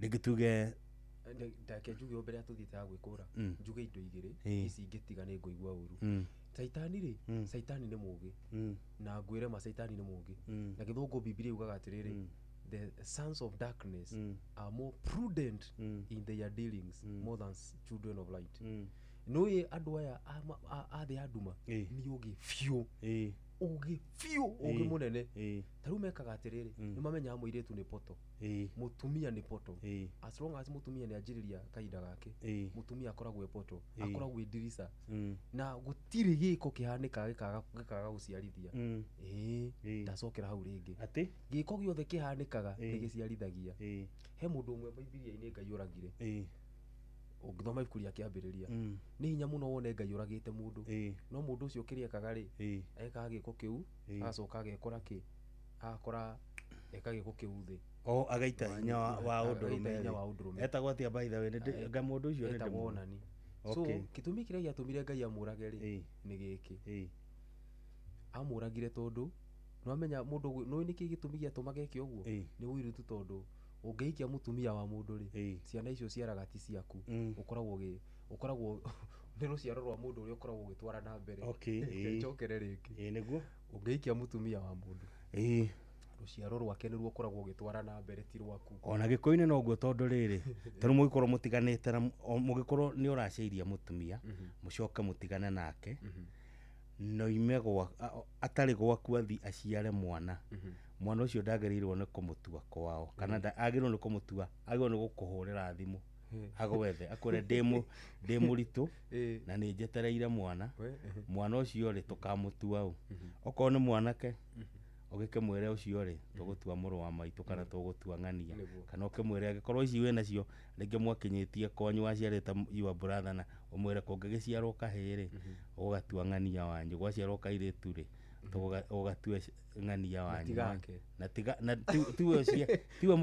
Rĩngĩ tuge ndake njuge mbere ya tũthiĩte ya gwĩkũra, njuge indo igĩrĩ ici ingĩtiga nĩ ngũigua ũru. Saitani rĩ, Saitani nĩ mũũgĩ na ngwĩre ma Saitani nĩ mũũgĩ. Na gĩthũngũ Biblia yugaga atĩrĩrĩ, the sons of darkness are more prudent in their dealings more than children of light. Nũĩ andũ aya a thĩ ya nduma nĩ ũgĩ biũ. Ũgĩ biũ, ũgĩ mũnene. Ta rĩu mekaga atĩrĩrĩ, nĩ mamenyaga mũirĩtu nĩ poto, mũtumia nĩ poto. As long as mũtumia nĩ anjĩrĩria kahinda gake, mũtumia akoragwo e poto, akoragwo e ndirica. Na gũtirĩ gĩko kĩhanĩkaga gĩkaga gũciarithia. Ndacokera hau rĩngĩ. Gĩko gĩothe kĩhanĩkaga nĩ gĩciarithagia. He mũndũ ũmwe Bibilia-inĩ Ngai oragire. ũngĩthoma ibuku rĩa kĩambĩrĩria nĩ hinya mũno wone Ngai ũragĩte mũndũ, no mũndũ ũcio ũkĩrĩekaga rĩ ekaga gĩko kĩu agacoka agekora agakora eka gĩko kĩu thĩ, agaita hinya wa ũndũrũme. Etagwo atĩa by the way? Nga mũndũ ũcio etagwo Onani. So gĩtũmi kĩrĩa gĩatũmire Ngai amũrage rĩ nĩ gĩkĩ, amũragire tondũ nĩwamenya mũndũ nĩ nĩkĩ gĩtũmi gĩatũma geke ũguo, nĩ ũirutu tondũ ũngĩhikia mũtumia wa mũndũ rĩ ciana icio ciaraga ti ciaku, ũkoragwo nĩ rũciaro rwa mũndũ ũrĩa ũkoragwo ũgĩtwara na mbere. Njokere rĩngĩ, nĩguo ũngĩhikia mũtumia wa mũndũ rũciaro rwake nĩruo ũkoragwo ũgĩtwara na mbere ti rwaku. Ona gĩkũyũ-inĩ noguo, tondũ rĩrĩ tondũ mũgĩkorwo mũtiganĩte na mũgĩkorwo nĩ ũracĩiria mũtumia mũcoke mũtigane nake noime atarĩ gwaku athi aciare mwana, mwana ũcio ndagĩrĩirwo nĩ kũmũtua kwao, kana agĩrĩirwo nĩ kũmũtua, agĩrĩirwo nĩ gũkũhũrĩra thimũ agwethe akwĩre ndĩ mũritũ na nĩ njetereire mwana ũcio rĩ tũkamũtua ũũ. Okorwo nĩ mwanake ũgĩkĩmwĩre ũcio rĩ tũgũtua mũrũ wa maitũ kana tũgũtua ng'ania, kana ũkĩmwĩre angĩkorwo ici wĩ nacio rĩngĩ mwakinyĩtie kwanyu waciarĩte your brother na ũmwĩre kũngĩgĩciarwo kahĩĩ rĩ ũgatua ng'ania wanyu, gwaciarwo kairĩtu rĩ ũgatue ng'ania wanyu, na tiwe